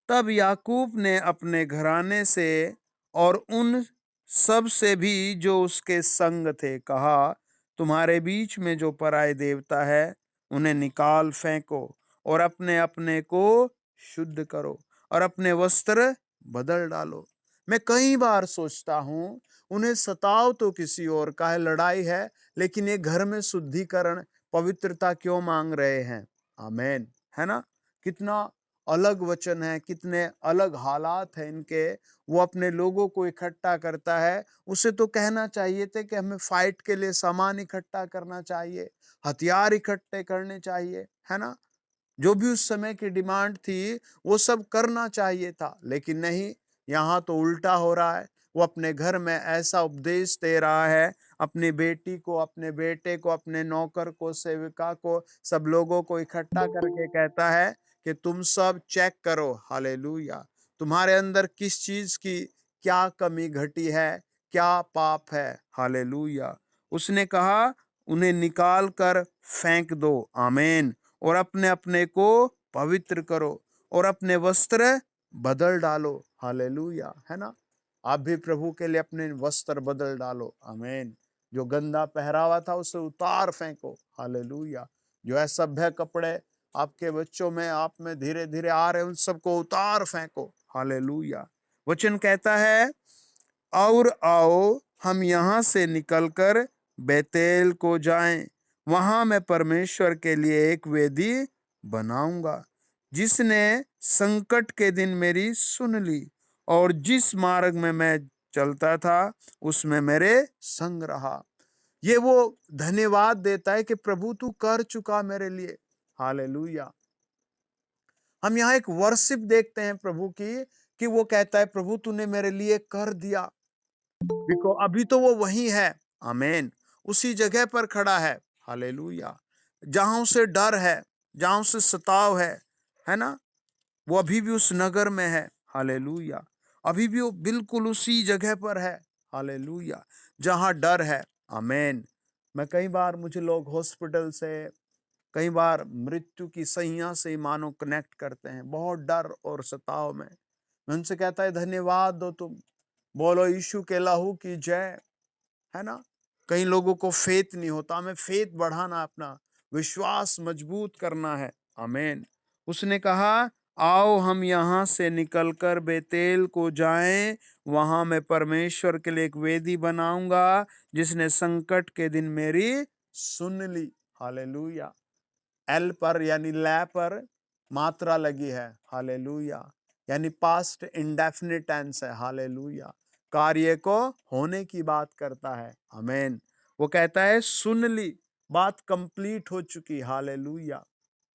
तब याकूब ने अपने घराने से और उन सब से भी जो उसके संग थे कहा, तुम्हारे बीच में जो पराये देवता है उन्हें निकाल फेंको और अपने अपने को शुद्ध करो और अपने वस्त्र बदल डालो। मैं कई बार सोचता हूँ, उन्हें सताव तो किसी और का है, लड़ाई है, लेकिन ये घर में शुद्धिकरण, पवित्रता क्यों मांग रहे हैं? आमीन। है ना? कितना अलग वचन है, कितने अलग हालात हैं इनके। वो अपने लोगों को इकट्ठा करता है। उसे तो कहना चाहिए थे कि हमें फाइट के लिए सामान इकट्ठा करना चाहिए, हथियार इकट्ठे करने चाहिए, है ना? जो भी उस समय की डिमांड थी वो सब करना चाहिए था, लेकिन नहीं, यहाँ तो उल्टा हो रहा है। वो अपने घर में ऐसा उपदेश दे रहा है, अपनी बेटी को, अपने बेटे को, अपने नौकर को, सेविका को, सब लोगों को इकट्ठा करके कहता है कि तुम सब चेक करो। हालेलुया। तुम्हारे अंदर किस चीज की क्या कमी घटी है, क्या पाप है। हालेलुया। उसने कहा, उन्हें निकाल कर फेंक दो। आमीन। और अपने अपने को पवित्र करो और अपने वस्त्र बदल डालो। हालेलुया। है ना? आप भी प्रभु के लिए अपने वस्त्र बदल डालो। आमीन। जो गंदा पहरावा था उसे उतार फेंको। हालेलुया। जो असभ्य कपड़े आपके बच्चों में, आप में धीरे धीरे आ रहे, उन सबको उतार फेंको। हालेलुया। वचन कहता है, और आओ हम यहाँ से निकलकर बेतेल को जाएं, वहां मैं परमेश्वर के लिए एक वेदी बनाऊंगा, जिसने संकट के दिन मेरी सुन ली और जिस मार्ग में मैं चलता था उसमें मेरे संग रहा। ये वो धन्यवाद देता है कि प्रभु तू कर चुका मेरे लिए। हालेलुया। हम यहाँ एक वर्शिप देखते हैं प्रभु की, कि वो कहता है, प्रभु तूने मेरे लिए कर दिया। देखो, अभी तो वो वही है। आमीन। उसी जगह पर खड़ा है। हालेलुया। जहां उसे डर है, जहां उसे सताव है ना? वो अभी भी उस नगर में है। हालेलुया। अभी भी वो बिल्कुल उसी जगह पर है। हालेलुया। जहां डर है। आमीन। मैं कई बार, मुझे लोग हॉस्पिटल से, कई बार मृत्यु की सैया से मानो कनेक्ट करते हैं, बहुत डर और सताव में। मैं उनसे कहता है, धन्यवाद दो, तुम बोलो यीशु के लहू की जय। है ना? कई लोगों को फेथ नहीं होता, हमें फेथ बढ़ाना, अपना विश्वास मजबूत करना है। आमीन। उसने कहा, आओ हम यहाँ से निकलकर बेतेल को जाएं, वहां मैं परमेश्वर के लिए एक वेदी बनाऊंगा, जिसने संकट के दिन मेरी सुन ली। हालेलुया। एल पर यानी लै पर मात्रा लगी है। हालेलुया। यानी पास्ट इंडेफिनिट टेंस है। हालेलुया। कार्य को होने की बात करता है। आमीन। वो कहता है, सुन ली, बात कंप्लीट हो चुकी। हालेलुया।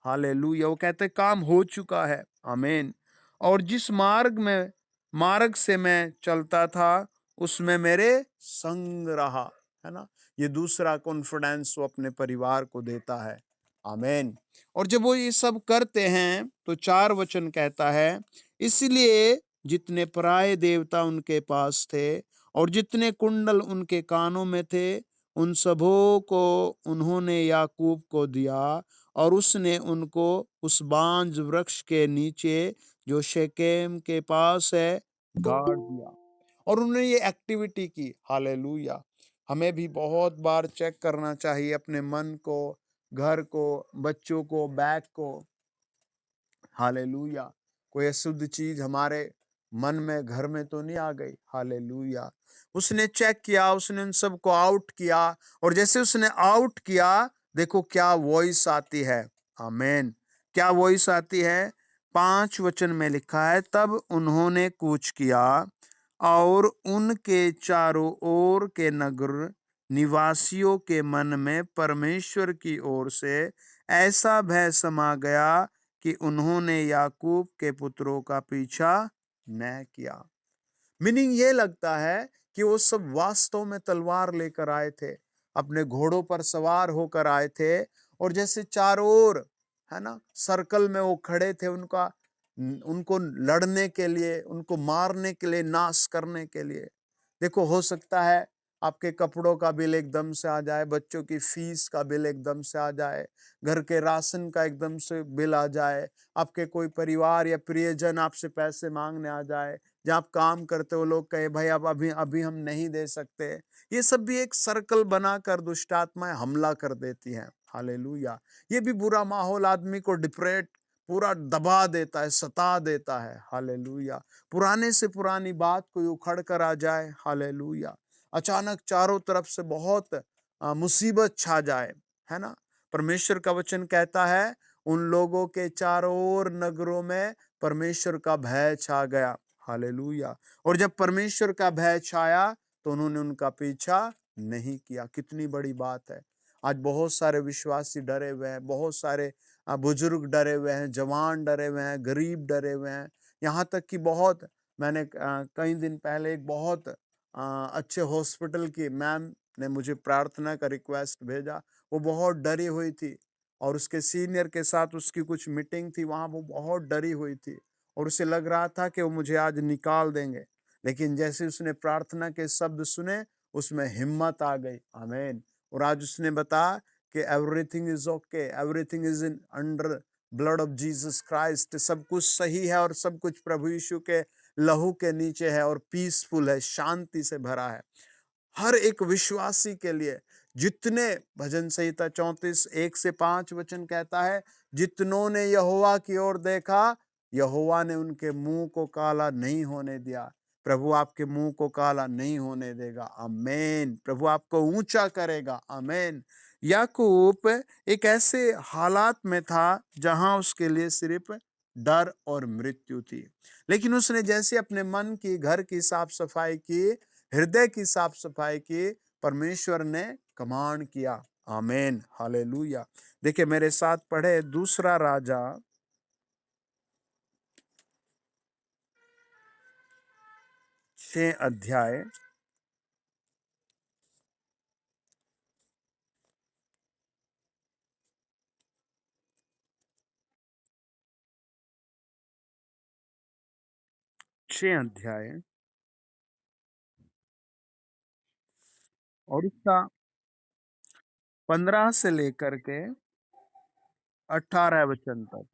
हालेलुया। वो कहते हैं, काम हो चुका है। आमीन। और जिस मार्ग से मैं चलता था उसमें मेरे संग रहा। है ना? ये दूसरा कॉन्फिडेंस वो अपने परिवार को देता है। आमीन। और जब वो ये सब करते हैं तो 4 वचन कहता है, इसलिए जितने पराये देवता उनके पास थे और जितने कुंडल उनके कानों में थे, उन सबों को उन्होंने याकूब को दिया, और उसने उनको उस बांज वृक्ष के नीचे जो शेकेम के पास है गाड़ दिया। और उन्होंने ये एक्टिविटी की। हालेलुया। हमें भी बहुत बार चेक करना चाहिए अपने मन को, घर को, बच्चों को, बैग को। हालेलुया। कोई अशुद्ध चीज हमारे मन में, घर में तो नहीं आ गई। हालेलुया। उसने चेक किया, उसने उन सबको आउट किया, और जैसे उसने आउट किया, देखो क्या वॉइस आती है। आमेन। क्या वॉइस आती है? 5 वचन में लिखा है, तब उन्होंने कूच किया और उनके चारों ओर के नगर निवासियों के मन में परमेश्वर की ओर से ऐसा भय समा गया कि उन्होंने याकूब के पुत्रों का पीछा न किया। मीनिंग ये लगता है कि वो सब वास्तव में तलवार लेकर आए थे, अपने घोड़ों पर सवार होकर आए थे, और जैसे चारों ओर, है ना, सर्कल में वो खड़े थे, उनको लड़ने के लिए, उनको मारने के लिए, नाश करने के लिए। देखो, हो सकता है आपके कपड़ों का बिल एकदम से आ जाए, बच्चों की फीस का बिल एकदम से आ जाए, घर के राशन का एकदम से बिल आ जाए, आपके कोई परिवार या प्रियजन आपसे पैसे मांगने आ जाए, जहाँ आप काम करते हो लोग कहे भाई अब अभी अभी हम नहीं दे सकते। ये सब भी एक सर्कल बनाकर दुष्ट आत्माएं हमला कर देती हैं। हालेलुया। ये भी बुरा माहौल आदमी को डिप्रेट पूरा दबा देता है, सता देता है। हालेलुया। पुराने से पुरानी बात कोई उखड़ कर आ जाए। हालेलुया। अचानक चारों तरफ से बहुत मुसीबत छा जाए, है ना। परमेश्वर का वचन कहता है, उन लोगों के चारों ओर नगरों में परमेश्वर का भय छा गया। हालेलुया। और जब परमेश्वर का भय छाया तो उन्होंने उनका पीछा नहीं किया। कितनी बड़ी बात है। आज बहुत सारे विश्वासी डरे हुए हैं, बहुत सारे बुजुर्ग डरे हुए हैं, जवान डरे हुए हैं, गरीब डरे हुए हैं। यहाँ तक कि बहुत, मैंने कई दिन पहले एक बहुत अच्छे हॉस्पिटल की मैम ने मुझे प्रार्थना का रिक्वेस्ट भेजा। वो बहुत डरी हुई थी, और उसके सीनियर के साथ उसकी कुछ मीटिंग थी वहां, वो बहुत डरी हुई थी, और उसे लग रहा था कि वो मुझे आज निकाल देंगे। लेकिन जैसे उसने प्रार्थना के शब्द सुने, उसमें हिम्मत आ गई। आमीन। और आज उसने बताया कि everything is okay, everything is in under blood of Jesus Christ. सब कुछ सही है और सब कुछ प्रभु यीशु के लहू के नीचे है, और पीसफुल है, शांति से भरा है। हर एक विश्वासी के लिए, जितने, भजन संहिता 34:1-5 कहता है, जितनों ने यहोवा की ओर देखा, यहोवा ने उनके मुंह को काला नहीं होने दिया। प्रभु आपके मुंह को काला नहीं होने देगा। आमीन। प्रभु आपको ऊंचा करेगा। आमीन। याकूब एक ऐसे हालात में था जहां उसके लिए सिर्फ डर और मृत्यु थी, लेकिन उसने जैसे अपने मन की, घर की साफ सफाई की, हृदय की साफ सफाई की, परमेश्वर ने कमांड किया। आमीन। हालेलुया। देखिए, मेरे साथ पढ़े दूसरा राजा 6 अध्याय, छह अध्याय और इसका 15 से लेकर के 18 वचन तक।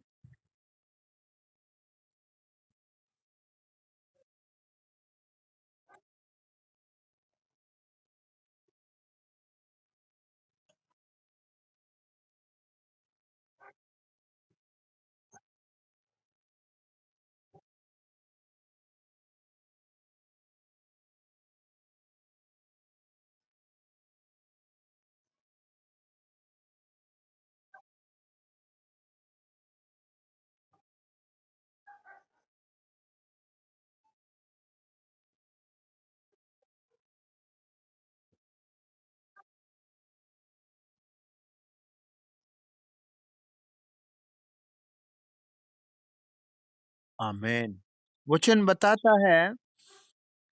आमीन। वचन बताता है,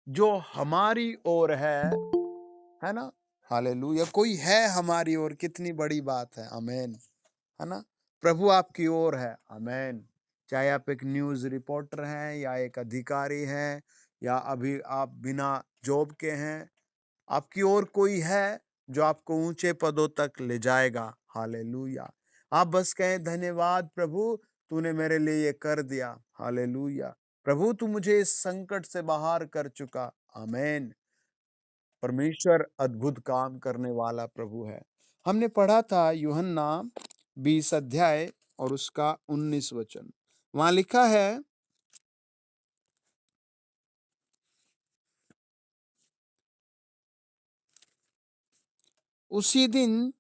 जो हमारी ओर है ना। हालेलुया। कोई है हमारी ओर, कितनी बड़ी बात है। आमीन। है ना। प्रभु आपकी ओर है। आमीन। चाहे आप एक न्यूज़ रिपोर्टर हैं या एक अधिकारी हैं या अभी आप बिना जॉब के हैं, आपकी और कोई है जो आपको ऊंचे पदों तक ले जाएगा। हालेलुया। आप बस कहें, धन्यवाद प्रभु, तूने मेरे लिए ये कर दिया। हालेलुया। प्रभु, तू मुझे इस संकट से बाहर कर चुका। आमीन। परमेश्वर अद्भुत काम करने वाला प्रभु है। हमने पढ़ा था यूहन्ना 20 अध्याय और उसका 19 वचन। वहां लिखा है, उसी दिन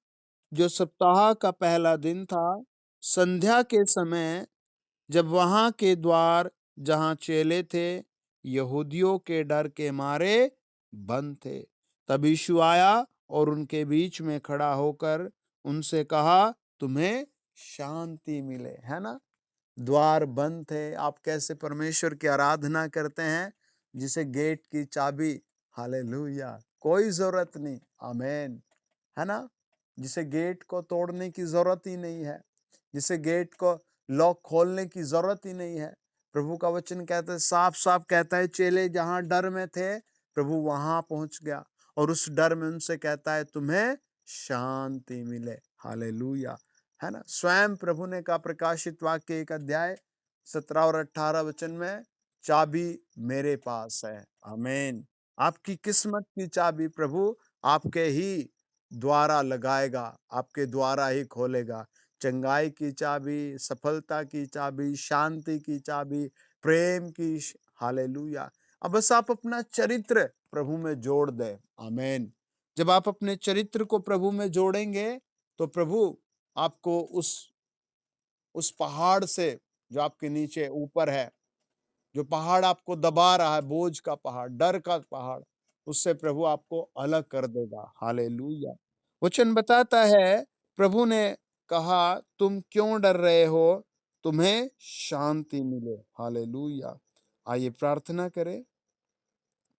जो सप्ताह का पहला दिन था, संध्या के समय, जब वहां के द्वार जहां चेले थे, यहूदियों के डर के मारे बंद थे, तब यीशु आया और उनके बीच में खड़ा होकर उनसे कहा, तुम्हें शांति मिले। है ना? द्वार बंद थे। आप कैसे परमेश्वर की आराधना करते हैं जिसे गेट की चाबी, हालेलुया, कोई जरूरत नहीं। आमीन। है ना? जिसे गेट को तोड़ने की जरूरत ही नहीं है, जिसे गेट को लॉक खोलने की जरूरत ही नहीं है। प्रभु का वचन कहता है, साफ साफ कहता है, चेले जहां डर में थे, प्रभु वहां पहुंच गया और उस डर में उनसे कहता है, तुम्हें शांति मिले। हालेलुया। है ना? स्वयं प्रभु ने कहा, प्रकाशित वाक्य 1 अध्याय 17 और 18 वचन में, चाबी मेरे पास है। आमीन। आपकी किस्मत की चाबी प्रभु आपके ही द्वारा लगाएगा, आपके द्वारा ही खोलेगा। चंगाई की चाबी, सफलता की चाबी, शांति की चाबी, प्रेम की हालेलुया। अब बस आप अपना चरित्र प्रभु में जोड़ दें। आमीन। जब आप अपने चरित्र को प्रभु में जोड़ेंगे तो प्रभु आपको उस पहाड़ से, जो आपके नीचे ऊपर है, जो पहाड़ आपको दबा रहा है, बोझ का पहाड़, डर का पहाड़, उससे प्रभु आपको अलग कर देगा। हालेलुया। वचन बताता है, प्रभु ने कहा, तुम क्यों डर रहे हो? तुम्हें शांति मिले। हालेलुया। आइए प्रार्थना करें।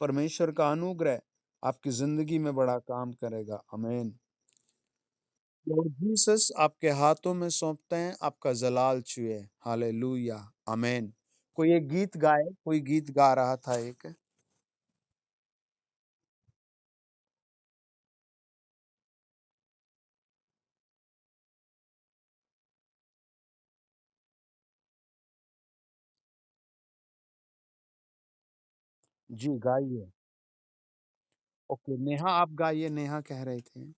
परमेश्वर का अनुग्रह आपकी जिंदगी में बड़ा काम करेगा। आमीन। लॉर्ड जीसस, आपके हाथों में सौंपते हैं, आपका जलाल छुए। हालेलुया। आमीन। कोई एक गीत गाए, कोई गीत गा रहा था एक। जी गाइए। ओके, नेहा आप गाइए, नेहा कह रहे थे।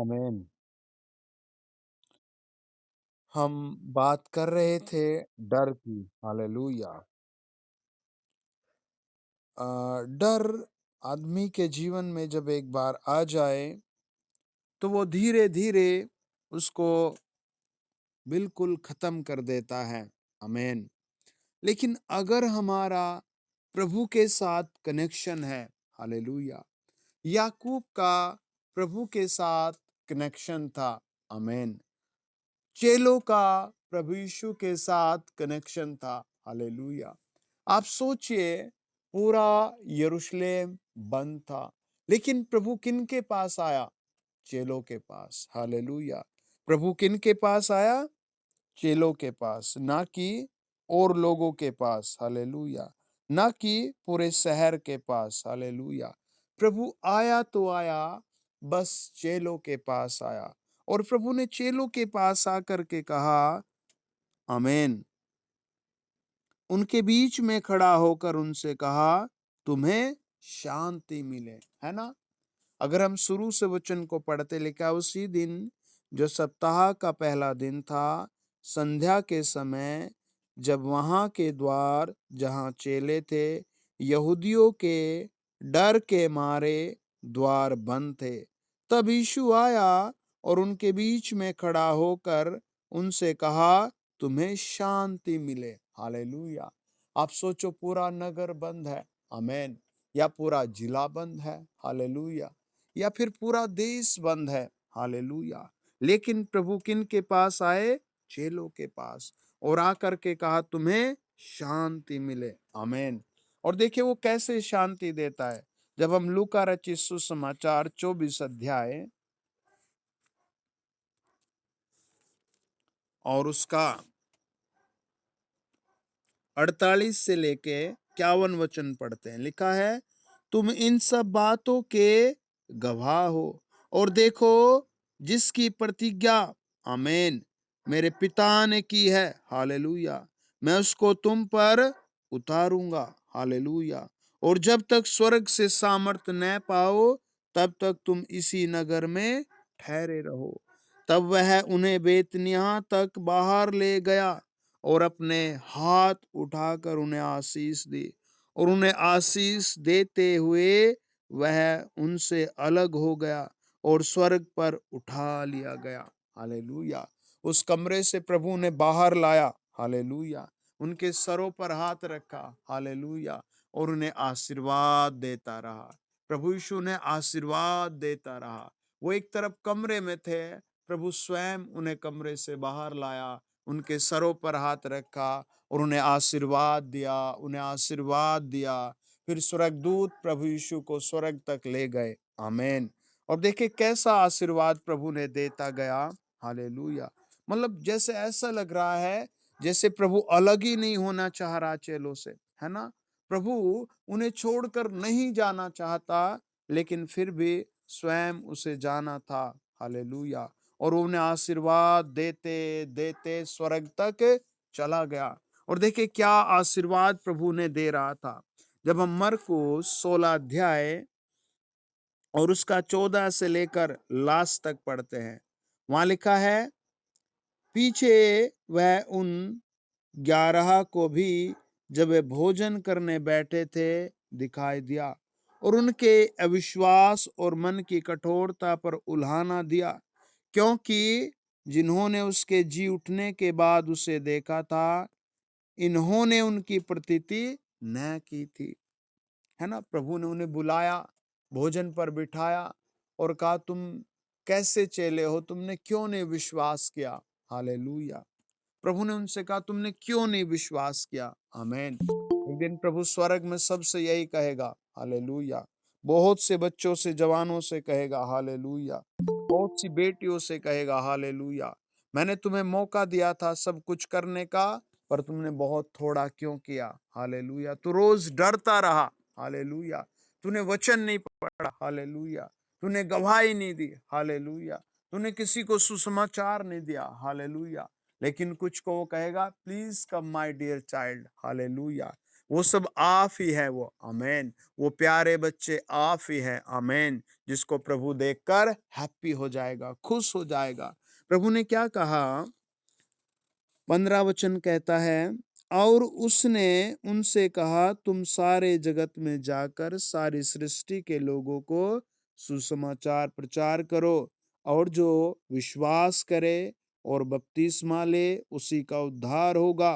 आमीन। हम बात कर रहे थे डर की। हालेलुया। डर आदमी के जीवन में जब एक बार आ जाए तो वो धीरे-धीरे उसको बिल्कुल ख़त्म कर देता है। आमीन। लेकिन अगर हमारा प्रभु के साथ कनेक्शन है, हालेलुया। याकूब का प्रभु के साथ कनेक्शन था। आमीन। चेलों का प्रभु यीशु के साथ कनेक्शन था। हालेलुया। आप सोचिए, पूरा यरूशलेम बंद था, लेकिन प्रभु किन के पास आया? चेलों के पास। हालेलुया। प्रभु किन के पास आया? चेलों के पास, ना कि और लोगों के पास। हालेलुया। ना कि पूरे शहर के पास। हालेलुया। प्रभु आया तो आया, बस चेलों के पास आया। और प्रभु ने चेलों के पास आकर के कहा, आमीन। उनके बीच में खड़ा होकर उनसे कहा, तुम्हें शांति मिले। है ना? अगर हम शुरू से वचन को पढ़ते, लिखा उसी दिन जो सप्ताह का पहला दिन था, संध्या के समय, जब वहां के द्वार जहां चेले थे, यहूदियों के डर के मारे द्वार बंद थे, तब यीशु आया और उनके बीच में खड़ा होकर उनसे कहा, तुम्हें शांति मिले। हालेलुया। आप सोचो, पूरा नगर बंद है। आमीन। या पूरा जिला बंद है। हालेलुया। या फिर पूरा देश बंद है। हालेलुया। लेकिन प्रभु किन के पास आए? चेलों के पास। और आकर के कहा, तुम्हें शांति मिले। आमीन। और देखिए वो कैसे शांति देता है। जब हम लूका रचित सुसमाचार 24 अध्याय और उसका 48 से लेके 51 वचन पढ़ते हैं, लिखा है, तुम इन सब बातों के गवाह हो। और देखो, जिसकी प्रतिज्ञा, आमीन, मेरे पिता ने की है, हालेलुया, मैं उसको तुम पर उतारूंगा। हालेलुया। और जब तक स्वर्ग से सामर्थ न पाओ, तब तक तुम इसी नगर में ठहरे रहो। तब वह उन्हें बेतनिय्याह तक बाहर ले गया और अपने हाथ उठाकर उन्हें आशीष दी। और उन्हें आशीष देते हुए वह उनसे अलग हो गया और स्वर्ग पर उठा लिया गया। हालेलुया। उस कमरे से प्रभु ने बाहर लाया। हालेलुया। उनके सरों पर हाथ रखा। हालेलुया। और उन्हें आशीर्वाद देता रहा। प्रभु यीशु ने आशीर्वाद देता रहा। वो एक तरफ कमरे में थे, प्रभु स्वयं उन्हें कमरे से बाहर लाया, उनके सरों पर हाथ रखा और उन्हें आशीर्वाद दिया, उन्हें आशीर्वाद दिया। फिर स्वर्गदूत प्रभु यीशु को स्वर्ग तक ले गए। आमीन। और देखिए कैसा आशीर्वाद प्रभु ने देता गया। हालेलुया। मतलब जैसे ऐसा लग रहा है जैसे प्रभु अलग ही नहीं होना चाह रहा चेलों से, है ना? प्रभु उन्हें छोड़कर नहीं जाना चाहता, लेकिन फिर भी स्वयं उसे जाना था। हालेलुया। और उन्हें आशीर्वाद देते देते स्वर्ग तक चला गया। और देखिए क्या आशीर्वाद प्रभु ने दे रहा था। जब हम मरकुस 16 अध्याय और उसका 14 से लेकर लास्ट तक पढ़ते हैं, वहां लिखा है, पीछे वह उन 11 को भी जब वे भोजन करने बैठे थे दिखाई दिया और उनके अविश्वास और मन की कठोरता पर उल्हाना दिया, क्योंकि जिन्होंने उसके जी उठने के बाद उसे देखा था, इन्होंने उनकी प्रतीति न की थी। है ना? प्रभु ने उन्हें बुलाया, भोजन पर बिठाया और कहा, तुम कैसे चेले हो? तुमने क्यों नहीं विश्वास किया? हालेलुया। प्रभु ने उनसे कहा, तुमने क्यों नहीं विश्वास किया? आमीन। एक दिन प्रभु स्वर्ग में सबसे यही कहेगा। हालेलुया। बहुत से बच्चों से, जवानों से कहेगा। हालेलुया। बहुत सी बेटियों से कहेगा। हालेलुया। मैंने तुम्हें मौका दिया था सब कुछ करने का, पर तुमने बहुत थोड़ा क्यों किया? हालेलुया। तू रोज डरता रहा। हालेलुया। तूने वचन नहीं पढ़ा। हालेलुया। तूने गवाही नहीं दी। हालेलुया। तूने किसी को सुसमाचार नहीं दिया। हालेलुया। लेकिन कुछ को वो कहेगा, please come my dear child. Hallelujah. वो सब आप ही है वो, आमेन। वो प्यारे बच्चे आप ही है, आमेन, जिसको प्रभु देखकर हैप्पी हो जाएगा, खुश हो जाएगा। प्रभु ने क्या कहा? 15 वचन कहता है, और उसने उनसे कहा, तुम सारे जगत में जाकर सारी सृष्टि के लोगों को सुसमाचार प्रचार करो, और जो विश्वास करे और बपतिस्मा ले उसी का उद्धार होगा,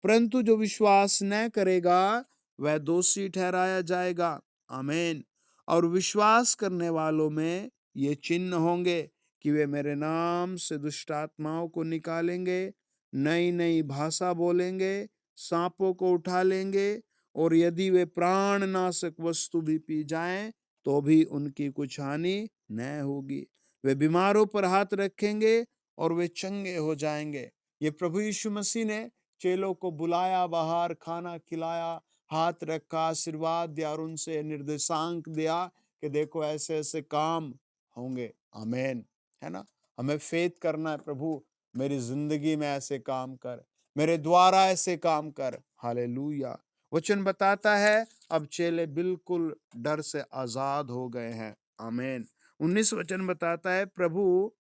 परंतु जो विश्वास न करेगा वह दोषी ठहराया जाएगा। आमीन। और विश्वास करने वालों में ये चिन्ह होंगे कि वे मेरे नाम से दुष्ट आत्माओं को निकालेंगे, नई नई भाषा बोलेंगे, सांपों को उठा लेंगे, और यदि वे प्राणनाशक वस्तु भी पी जाएं तो भी उनकी कुछ हानि न होगी। वे बीमारों पर हाथ रखेंगे और वे चंगे हो जाएंगे। ये प्रभु यीशु मसीह ने चेलों को बुलाया, बाहर खाना खिलाया, हाथ रखा, आशीर्वाद दिया और उनसे निर्देशांक दिया कि देखो ऐसे ऐसे काम होंगे। आमीन। है ना? हमें फेथ करना है, प्रभु मेरी जिंदगी में ऐसे काम कर, मेरे द्वारा ऐसे काम कर। हालेलुया। वचन बताता है अब चेले बिल्कुल डर से आजाद हो गए हैं। आमीन। 19 वचन बताता है, प्रभु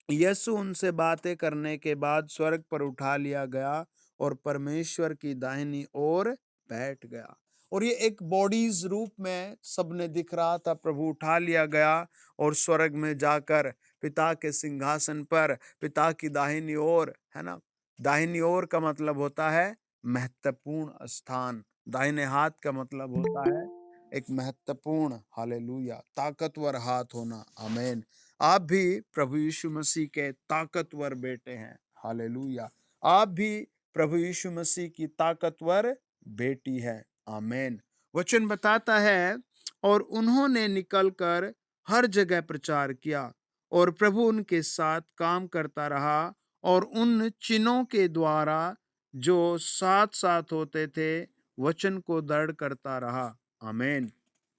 यीशु उनसे बातें करने के बाद स्वर्ग पर उठा लिया गया और परमेश्वर की दाहिनी ओर बैठ गया। और ये एक बॉडीज रूप में सबने दिख रहा था। प्रभु उठा लिया गया और स्वर्ग में जाकर पिता के सिंहासन पर, पिता की दाहिनी ओर, है ना? दाहिनी ओर का मतलब होता है महत्वपूर्ण स्थान। दाहिने हाथ का मतलब होता है एक महत्वपूर्ण, हालेलुया, ताकतवर हाथ होना। आमीन। आप भी प्रभु यीशु मसीह के ताकतवर बेटे हैं। हालेलुया। आप भी प्रभु यीशु मसीह की ताकतवर बेटी है। आमीन। वचन बताता है, और उन्होंने निकलकर हर जगह प्रचार किया और प्रभु उनके साथ काम करता रहा और उन चिन्हों के द्वारा जो साथ साथ होते थे वचन को दृढ़ करता रहा। आमीन।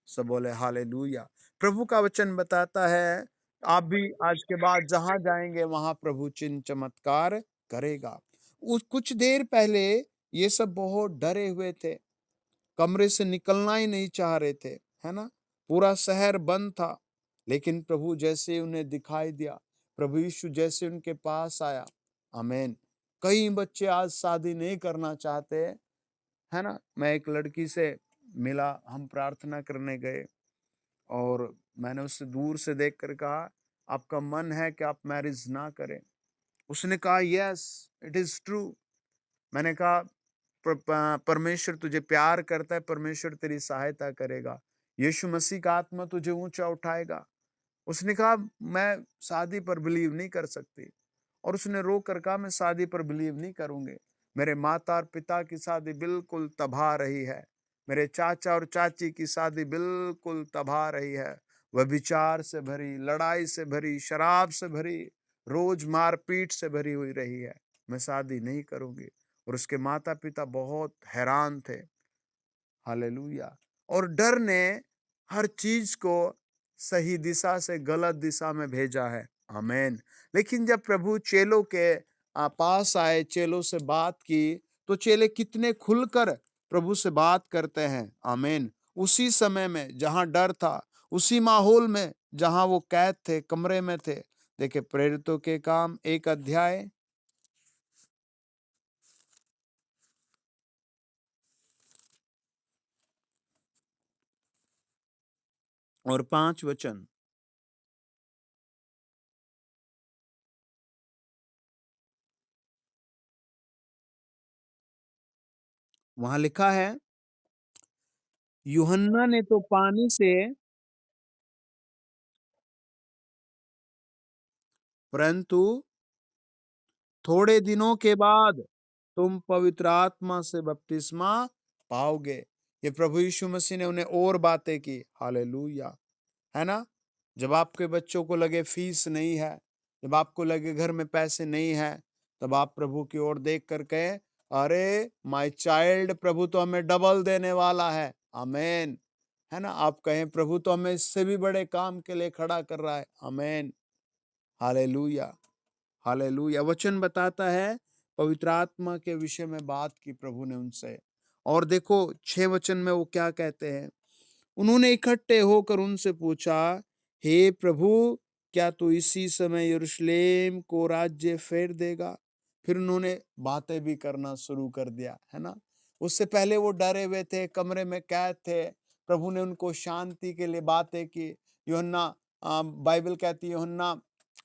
सब बोले हालेलुया। प्रभु का वचन बताता है आप भी आज के बाद जहां जाएंगे वहां प्रभु चिन्ह चमत्कार करेगा। उस कुछ देर पहले ये सब बहुत डरे हुए थे, कमरे से निकलना ही नहीं चाह रहे थे, है ना? पूरा शहर बंद था। लेकिन प्रभु जैसे उन्हें दिखाई दिया, प्रभु यीशु जैसे उनके पास आया, आमीन। कई बच्चे आज शादी नहीं करना चाहते, है ना? मैं एक लड़की से मिला, हम प्रार्थना करने गए और मैंने उससे दूर से देखकर कहा, आपका मन है कि आप मैरिज ना करें? उसने कहा, यस, इट इज ट्रू। मैंने कहा, परमेश्वर तुझे प्यार करता है, परमेश्वर तेरी सहायता करेगा, यीशु मसीह का आत्मा तुझे ऊंचा उठाएगा। उसने कहा, मैं शादी पर बिलीव नहीं कर सकती। और उसने रो कर कहा, मैं शादी पर बिलीव नहीं करूंगी। मेरे माता और पिता की शादी बिल्कुल तबाह रही है, मेरे चाचा और चाची की शादी बिल्कुल तबाह रही है, वह विचार से भरी, लड़ाई से भरी, शराब से भरी, रोज मारपीट से भरी हुई रही है, मैं शादी नहीं करूंगी। और उसके माता पिता बहुत हैरान थे। हालेलुया। और डर ने हर चीज को सही दिशा से गलत दिशा में भेजा है। आमीन। लेकिन जब प्रभु चेलों के पास आए, चेलों से बात की, तो चेले कितने खुलकर प्रभु से बात करते हैं। आमीन। उसी समय में जहां डर था, उसी माहौल में जहां वो कैद थे, कमरे में थे। देखिए प्रेरितों के काम 1 अध्याय और 5 वचन, वहां लिखा है, यूहन्ना ने तो पानी से, परंतु थोड़े दिनों के बाद तुम पवित्र आत्मा से बपतिस्मा पाओगे। ये प्रभु यीशु मसीह ने उन्हें और बातें की। हालेलुया। है ना? जब आपके बच्चों को लगे फीस नहीं है, जब आपको लगे घर में पैसे नहीं है, तब आप प्रभु की ओर देख कर कहे, अरे माय चाइल्ड, प्रभु तो हमें डबल देने वाला है। आमीन। है ना? आप कहें, प्रभु तो हमें इससे भी बड़े काम के लिए खड़ा कर रहा है। आमीन। हालेलुया। हालेलुया। वचन बताता है, पवित्र आत्मा के विषय में बात की प्रभु ने उनसे, और देखो 6 वचन में वो क्या कहते हैं, उन्होंने इकट्ठे होकर उनसे पूछा, हे प्रभु, क्या तू इसी समय यरूशलेम को राज्य फेर देगा? फिर उन्होंने बातें भी करना शुरू कर दिया, है ना? उससे पहले वो डरे हुए थे, कमरे में कैद थे। प्रभु ने उनको शांति के लिए बातें की। यूहन्ना बाइबल कहती है, यूहन्ना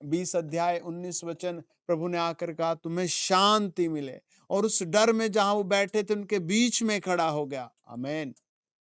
20 अध्याय 19 वचन, प्रभु ने आकर कहा तुम्हें शांति मिले, और उस डर में जहां वो बैठे थे उनके बीच में खड़ा हो गया। आमीन।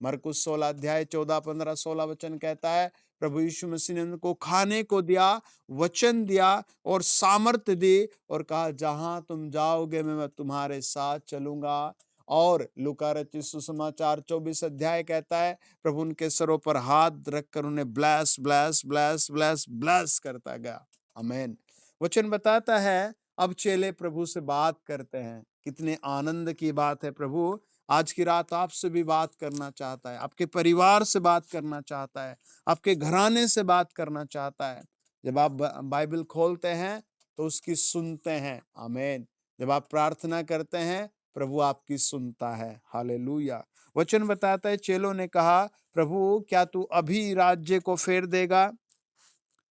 मरकुस 16 अध्याय 14 15 16 वचन कहता है, प्रभु यीशु मसीह ने उनको खाने को दिया, वचन दिया और सामर्थ्य दी, और कहा जहां तुम जाओगे मैं तुम्हारे साथ चलूंगा। और लूका रचित सुसमाचार 24 अध्याय कहता है, प्रभु उनके सरों पर हाथ रखकर उन्हें bless bless bless bless bless करता गया। आमीन। वचन बताता है, अब चेले प्रभु से बात करते हैं। कितने आनंद की बात है, प्रभु आज की रात आपसे भी बात करना चाहता है, आपके परिवार से बात करना चाहता है, आपके घराने से बात करना चाहता है। जब आप बाइबल खोलते हैं तो उसकी सुनते हैं। आमीन। जब आप प्रार्थना करते हैं, प्रभु आपकी सुनता है। हालेलुया। वचन बताता है, चेलों ने कहा, प्रभु क्या तू अभी राज्य को फेर देगा?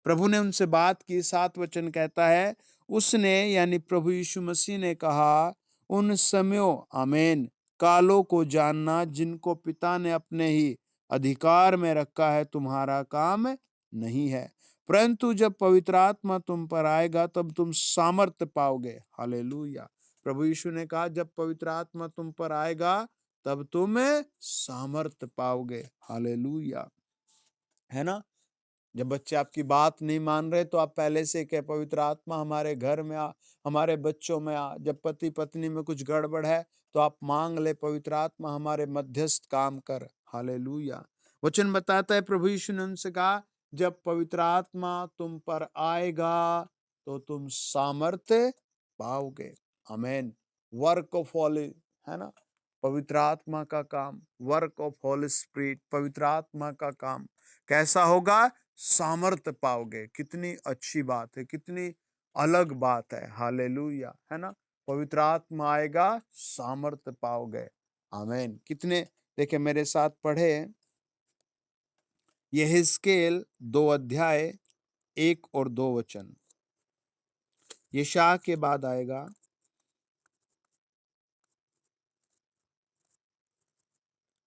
प्रभु ने उनसे बात की। 7 वचन कहता है, उसने यानी प्रभु यीशु मसीह ने कहा, उन समयों, आमीन, कालों को जानना जिनको पिता ने अपने ही अधिकार में रखा है तुम्हारा काम नहीं है, परंतु जब पवित्र आत्मा तुम पर आएगा तब तुम सामर्थ्य पाओगे। हालेलुया। प्रभु यीशु ने कहा जब पवित्र आत्मा तुम पर आएगा तब तुम सामर्थ्य पाओगे। हालेलुया। है ना? जब बच्चे आपकी बात नहीं मान रहे तो आप पहले से कहे, पवित्र आत्मा हमारे घर में आ, हमारे बच्चों में आ। जब पति पत्नी में कुछ गड़बड़ है तो आप मांग ले, पवित्र आत्मा हमारे मध्यस्थ काम कर। हालेलुया। वचन बताता है, प्रभु यीशु ने उनसे कहा, जब पवित्र आत्मा तुम पर आएगा तो तुम सामर्थ्य पाओगे। आमीन। वर्क ऑफ हॉली, है ना? पवित्र आत्मा का काम, वर्क ऑफ होली स्पिरिट, पवित्र आत्मा का काम कैसा होगा? सामर्थ्य पाओगे। कितनी अच्छी बात है, कितनी अलग बात है। हालेलुया। है ना? पवित्र आत्मा आएगा, सामर्थ्य पाओगे। आमीन। कितने, देखिए मेरे साथ पढ़े यहेजकेल 2 अध्याय 1 और 2 वचन। यशायाह के बाद आएगा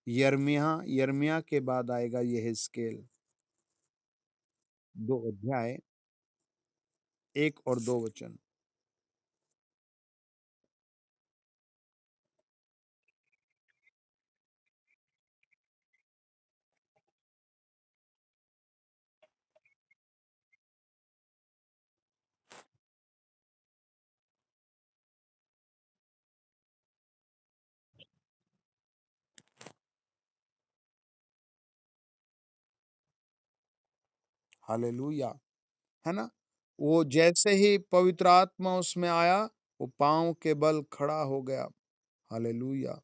यिर्मयाह, यिर्मयाह के बाद आएगा यहेजकेल। 2 अध्याय 1 और 2 वचन। हालेलुया। है ना? वो जैसे ही पवित्र आत्मा उसमें आया, वो पांव के बल खड़ा हो गया। हालेलुया।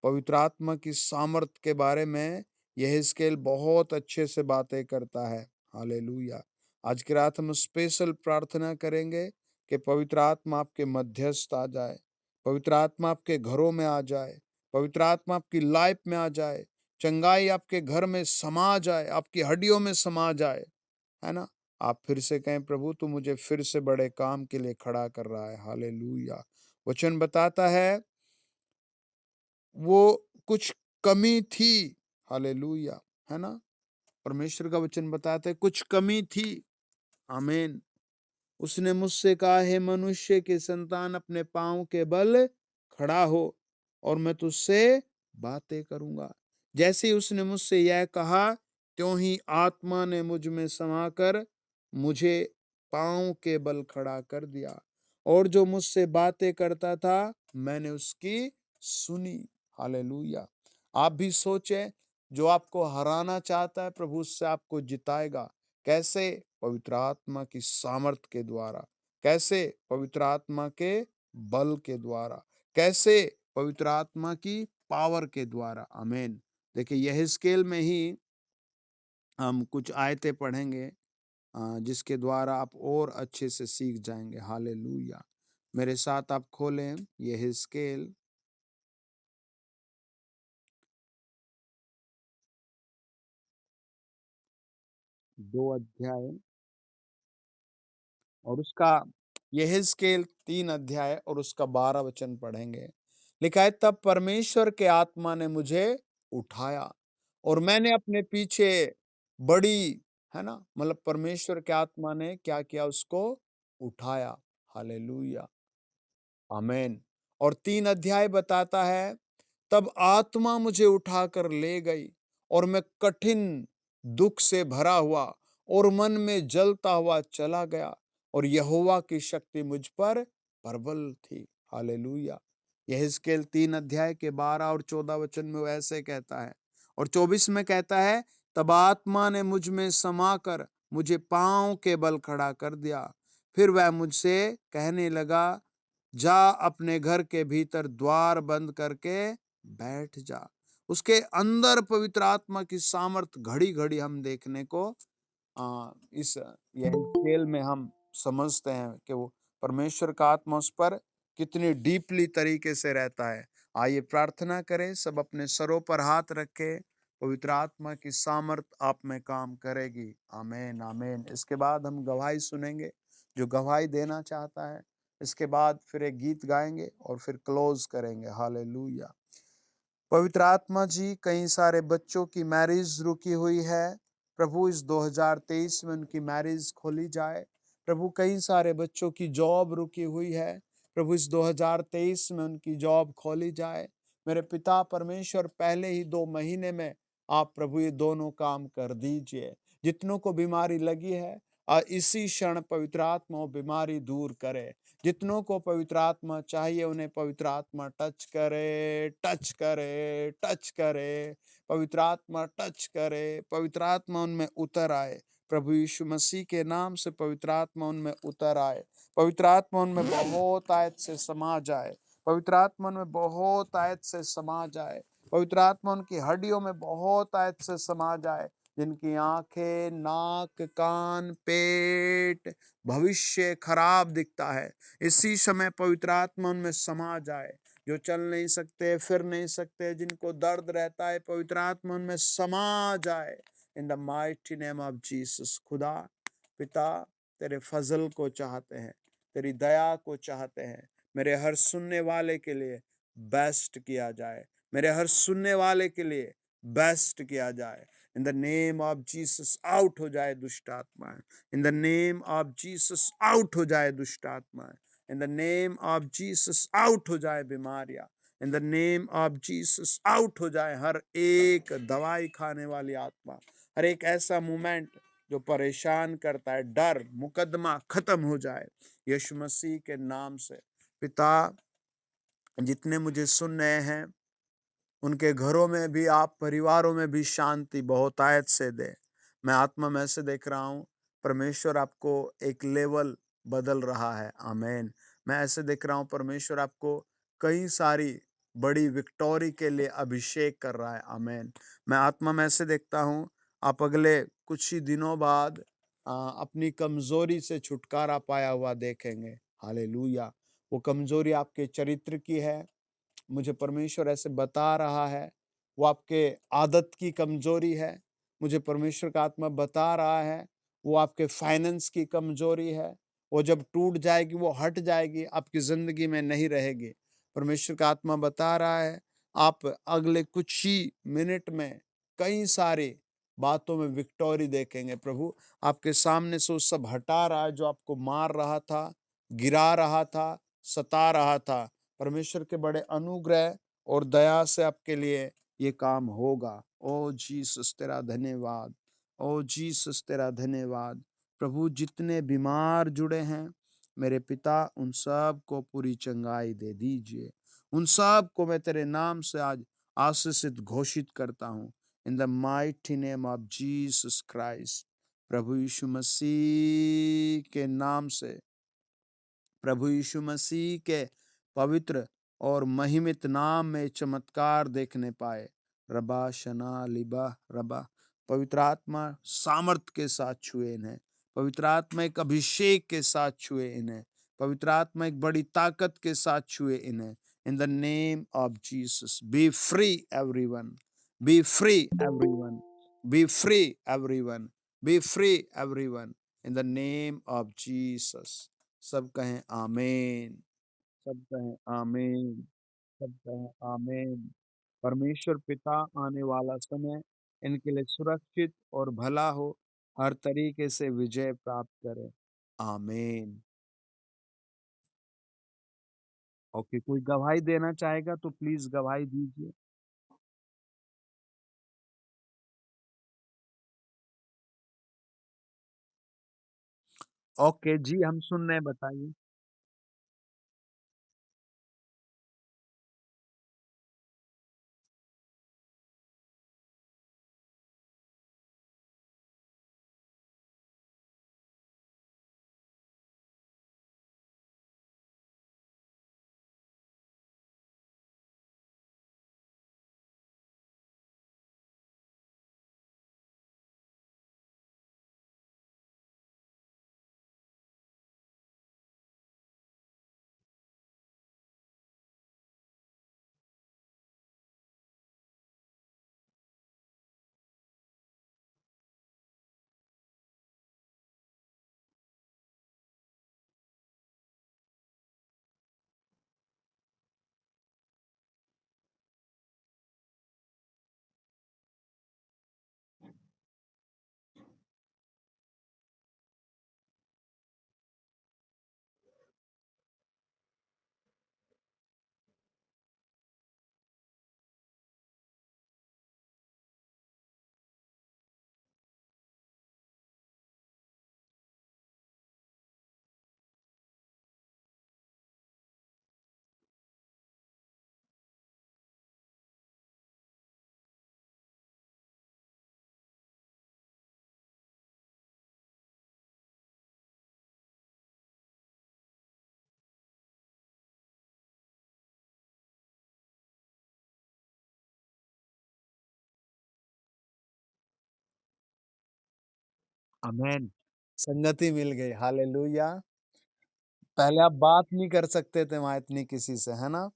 पवित्र आत्मा की सामर्थ के बारे में यहेजकेल बहुत अच्छे से बातें करता है। हालेलुया। आज की रात हम स्पेशल प्रार्थना करेंगे कि पवित्र आत्मा आपके मध्यस्थ आ जाए, पवित्र आत्मा आपके घरों में आ जाए, पवित्र आत्मा आपकी लाइफ में आ जाए, चंगाई आपके घर में समा जाए, आपकी हड्डियों में समा जाए। है ना? आप फिर से कहें, प्रभु तू मुझे फिर से बड़े काम के लिए खड़ा कर रहा है। हालेलुया। वचन बताता है, वो कुछ कमी थी। हालेलुया। है ना? परमेश्वर का वचन बताता है कुछ कमी थी। आमीन। उसने मुझसे कहा, हे मनुष्य के संतान, अपने पांव के बल खड़ा हो और मैं तुझसे बातें करूंगा। जैसे ही उसने मुझसे यह कहा, त्यों ही आत्मा ने मुझ में समाकर मुझे पांव के बल खड़ा कर दिया, और जो मुझसे बातें करता था मैंने उसकी सुनी। हालेलुया। आप भी सोचें, जो आपको हराना चाहता है प्रभु उससे आपको जिताएगा। कैसे? पवित्र आत्मा की सामर्थ के द्वारा। कैसे? पवित्र आत्मा के बल के द्वारा। कैसे? पवित्र आत्मा की पावर के द्वारा। आमीन। देखिए यहेजकेल में ही हम कुछ आयतें पढ़ेंगे जिसके द्वारा आप और अच्छे से सीख जाएंगे। हालेलुया। मेरे साथ आप खोलें यहेजकेल 2 अध्याय और उसका यहेजकेल 3 अध्याय और उसका 12 वचन पढ़ेंगे। लिखा है, तब परमेश्वर के आत्मा ने मुझे उठाया और मैंने अपने पीछे बड़ी, है ना? मतलब परमेश्वर के आत्मा ने क्या किया? उसको उठाया। हालेलुया! आमीन। और 3 अध्याय बताता है, तब आत्मा मुझे उठाकर ले गई और मैं कठिन दुख से भरा हुआ और मन में जलता हुआ चला गया और यहोवा की शक्ति मुझ पर प्रबल थी। हालेलुया! यहेजकेल 3 अध्याय के 12 और 14 वचन में वो ऐसे कहता है और 24 में कहता है, तब आत्मा ने मुझ में समाकर मुझे पाँव के बल खड़ा कर दिया। फिर वह मुझसे कहने लगा, जा अपने घर के भीतर द्वार बंद करके बैठ जा। उसके अंदर पवित्र आत्मा की सामर्थ घड़ी घड़ी हम देखने को इस यहेजकेल में हम समझते हैं कि वो परमेश्वर का आत्मा उस पर कितनी डीपली तरीके से रहता है। आइए प्रार्थना करें, सब अपने सरों पर हाथ रखें। पवित्र आत्मा की सामर्थ आप में काम करेगी। आमीन, आमीन। इसके बाद हम गवाही सुनेंगे, जो गवाही देना चाहता है। इसके बाद फिर एक गीत गाएंगे और फिर क्लोज करेंगे। हालेलुया! पवित्र आत्मा जी, कई सारे बच्चों की मैरिज रुकी हुई है। प्रभु इस 2023 में उनकी मैरिज खोली जाए। प्रभु कई सारे बच्चों की जॉब रुकी हुई है। प्रभु इस 2023 में उनकी जॉब खोली जाए। मेरे पिता परमेश्वर, पहले ही 2 महीने में आप प्रभु ये दोनों काम कर दीजिए। जितनों को बीमारी लगी है, इसी क्षण पवित्र आत्मा वो बीमारी दूर करे। जितनों को पवित्र आत्मा चाहिए, उन्हें पवित्र आत्मा टच करे, टच करे, टच करे। पवित्र आत्मा टच करे, पवित्र आत्मा उनमें उतर आए। प्रभु यीशु मसीह के नाम से पवित्र आत्मा उनमें उतर आए। पवित्र आत्मा उनमें बहुत आयत से समा जाए। पवित्र आत्मा उनमें बहुत आयत से समा जाए। पवित्र आत्मा उनकी हड्डियों में बहुत आयत से समा जाए। जिनकी आंखें, नाक, कान, पेट, भविष्य खराब दिखता है, इसी समय पवित्र आत्मा उनमें समा जाए। जो चल नहीं सकते, फिर नहीं सकते, जिनको दर्द रहता है, पवित्र आत्मा उनमें समा जाए। इन the mighty name of Jesus. खुदा पिता, तेरे फजल को चाहते हैं, तेरी दया को चाहते हैं। मेरे हर सुनने वाले के लिए बेस्ट किया जाए। मेरे हर सुनने वाले के लिए बेस्ट किया जाए। इन the name of Jesus out हो जाए दुष्ट आत्माएं। इन the name of Jesus out हो जाए दुष्ट आत्माएं। इन the name of Jesus out हो जाए बीमारियां। इन the name of Jesus out हो जाए हर एक दवाई खाने वाली आत्मा। हर एक ऐसा मूवमेंट जो परेशान करता है, डर, मुकदमा खत्म हो जाए यीशु मसीह के नाम से। पिता, जितने मुझे सुन रहे हैं, उनके घरों में भी आप, परिवारों में भी शांति बहुतायत से दे। मैं आत्मा में से देख रहा हूँ, परमेश्वर आपको एक लेवल बदल रहा है। आमीन। मैं ऐसे देख रहा हूँ, परमेश्वर आपको कई सारी बड़ी विक्टोरी के लिए अभिषेक कर रहा है। आमीन। मैं आत्मा में ऐसे देखता हूँ, आप अगले कुछ ही दिनों बाद अपनी कमजोरी से छुटकारा पाया हुआ देखेंगे। हालेलुया! वो कमजोरी आपके चरित्र की है, मुझे परमेश्वर ऐसे बता रहा है। वो आपके आदत की कमजोरी है, मुझे परमेश्वर का आत्मा बता रहा है। वो आपके फाइनेंस की कमजोरी है, वो जब टूट जाएगी वो हट जाएगी, आपकी जिंदगी में नहीं रहेगी। परमेश्वर का आत्मा बता रहा है, आप अगले कुछ ही मिनट में कई सारी बातों में विक्टोरी देखेंगे। प्रभु आपके सामने से वो सब हटा रहा है जो आपको मार रहा था, गिरा रहा था, सता रहा था। परमेश्वर के बड़े अनुग्रह और दया से आपके लिए ये काम होगा। ओ जीसस तेरा धन्यवाद। ओ जीसस तेरा धन्यवाद। प्रभु, जितने बीमार जुड़े हैं, मेरे पिता, उन सब को पूरी चंगाई दे दीजिए। उन सब को मैं तेरे नाम से आज आशीषित घोषित करता हूँ। In the mighty name of Jesus Christ. प्रभु यीशु मसीह के नाम से, प्रभु यीशु मसीह के पवित्र और महिमित नाम में चमत्कार देखने पाए। रबा शना लिबा रबा। पवित्र आत्मा सामर्थ के साथ छुए इन्हें। पवित्र आत्मा एक अभिषेक के साथ छुए इन्हें। पवित्र आत्मा एक बड़ी ताकत के साथ छुए इन्हें। इन the name of Jesus, B free everyone, B free everyone, B free everyone, B free everyone in the name of Jesus. सब कहें आमीन। सब कहें आमीन। सब कहें आमीन। परमेश्वर पिता आने वाला समय इनके लिए सुरक्षित और भला हो, हर तरीके से विजय प्राप्त करे। आमीन। ओके, कोई गवाही देना चाहेगा तो प्लीज गवाही दीजिए। ओके जी, हम सुन रहे हैं, बताइए। आमीन। संगति मिल गई, हालेलुया। पहले आप बात नहीं कर सकते थे वहां इतनी किसी से, है ना?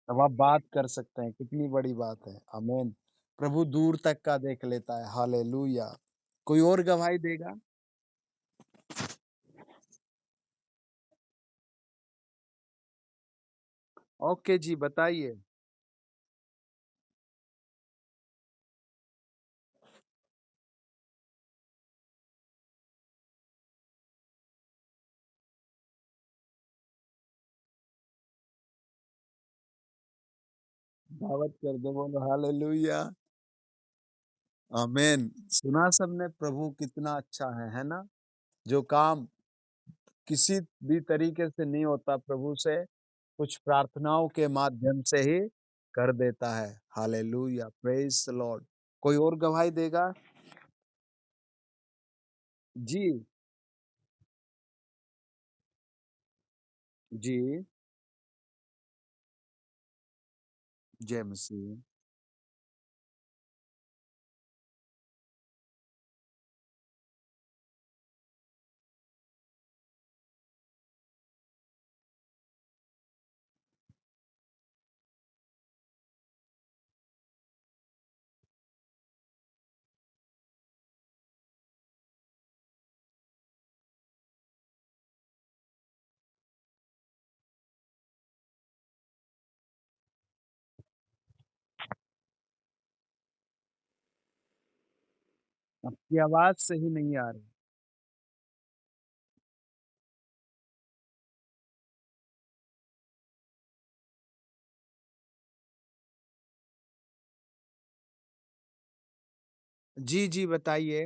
अब आप बात कर सकते हैं, कितनी बड़ी बात है। आमीन। प्रभु दूर तक का देख लेता है, हालेलुया। कोई और गवाही देगा? ओके जी, बताइए। दावत कर दो, बोलो हालेलुया। आमीन। सुना सबने, प्रभु कितना अच्छा है ना? जो काम किसी भी तरीके से नहीं होता, प्रभु से कुछ प्रार्थनाओं के माध्यम से ही कर देता है। Hallelujah, praise the Lord. कोई और गवाही देगा? जी, जी। जय मसीह। आपकी आवाज सही नहीं आ रही। जी, जी, बताइए।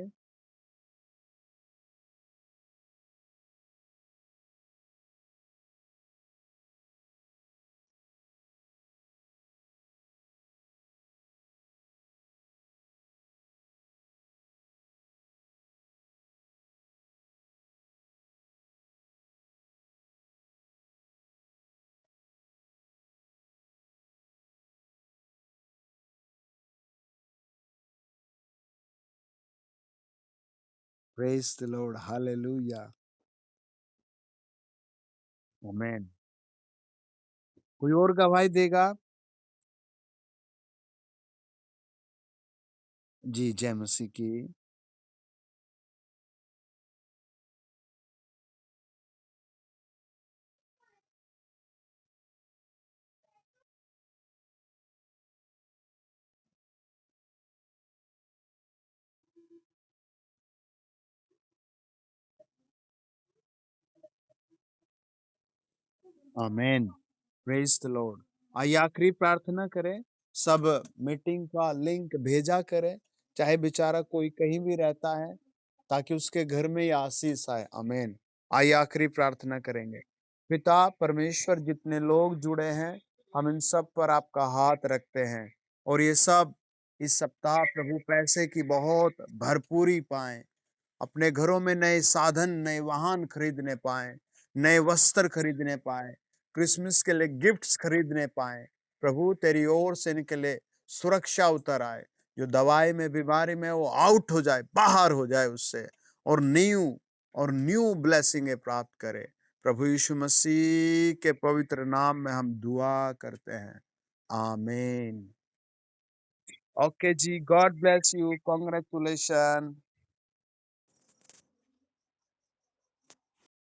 Praise the lord, hallelujah. आमीन। कोई और गवाही देगा? जी, जय मसीह की। आमेन। Praise the lord. आइए आखिरी प्रार्थना करें। सब मीटिंग का लिंक भेजा करें, चाहे बेचारा कोई कहीं भी रहता है, ताकि उसके घर में ये आशीष आए। आमेन। आइए आखिरी प्रार्थना करेंगे। पिता परमेश्वर, जितने लोग जुड़े हैं, हम इन सब पर आपका हाथ रखते हैं, और ये सब इस सप्ताह प्रभु पैसे की बहुत भरपूरी पाएं, अपने घरों में नए साधन, नए वाहन खरीदने पाएँ, नए वस्त्र खरीदने पाएँ, क्रिसमस के लिए गिफ्ट्स खरीदने पाएँ। प्रभु तेरी ओर से इनके लिए सुरक्षा उतर आए। जो दवाई में, बीमारी में, वो आउट हो जाए, बाहर हो जाए उससे, और न्यू ब्लेसिंगें प्राप्त करे। प्रभु यीशु मसीह के पवित्र नाम में हम दुआ करते हैं। आमीन। ओके जी, गॉड ब्लेस यू। कांग्रेचुलेशन।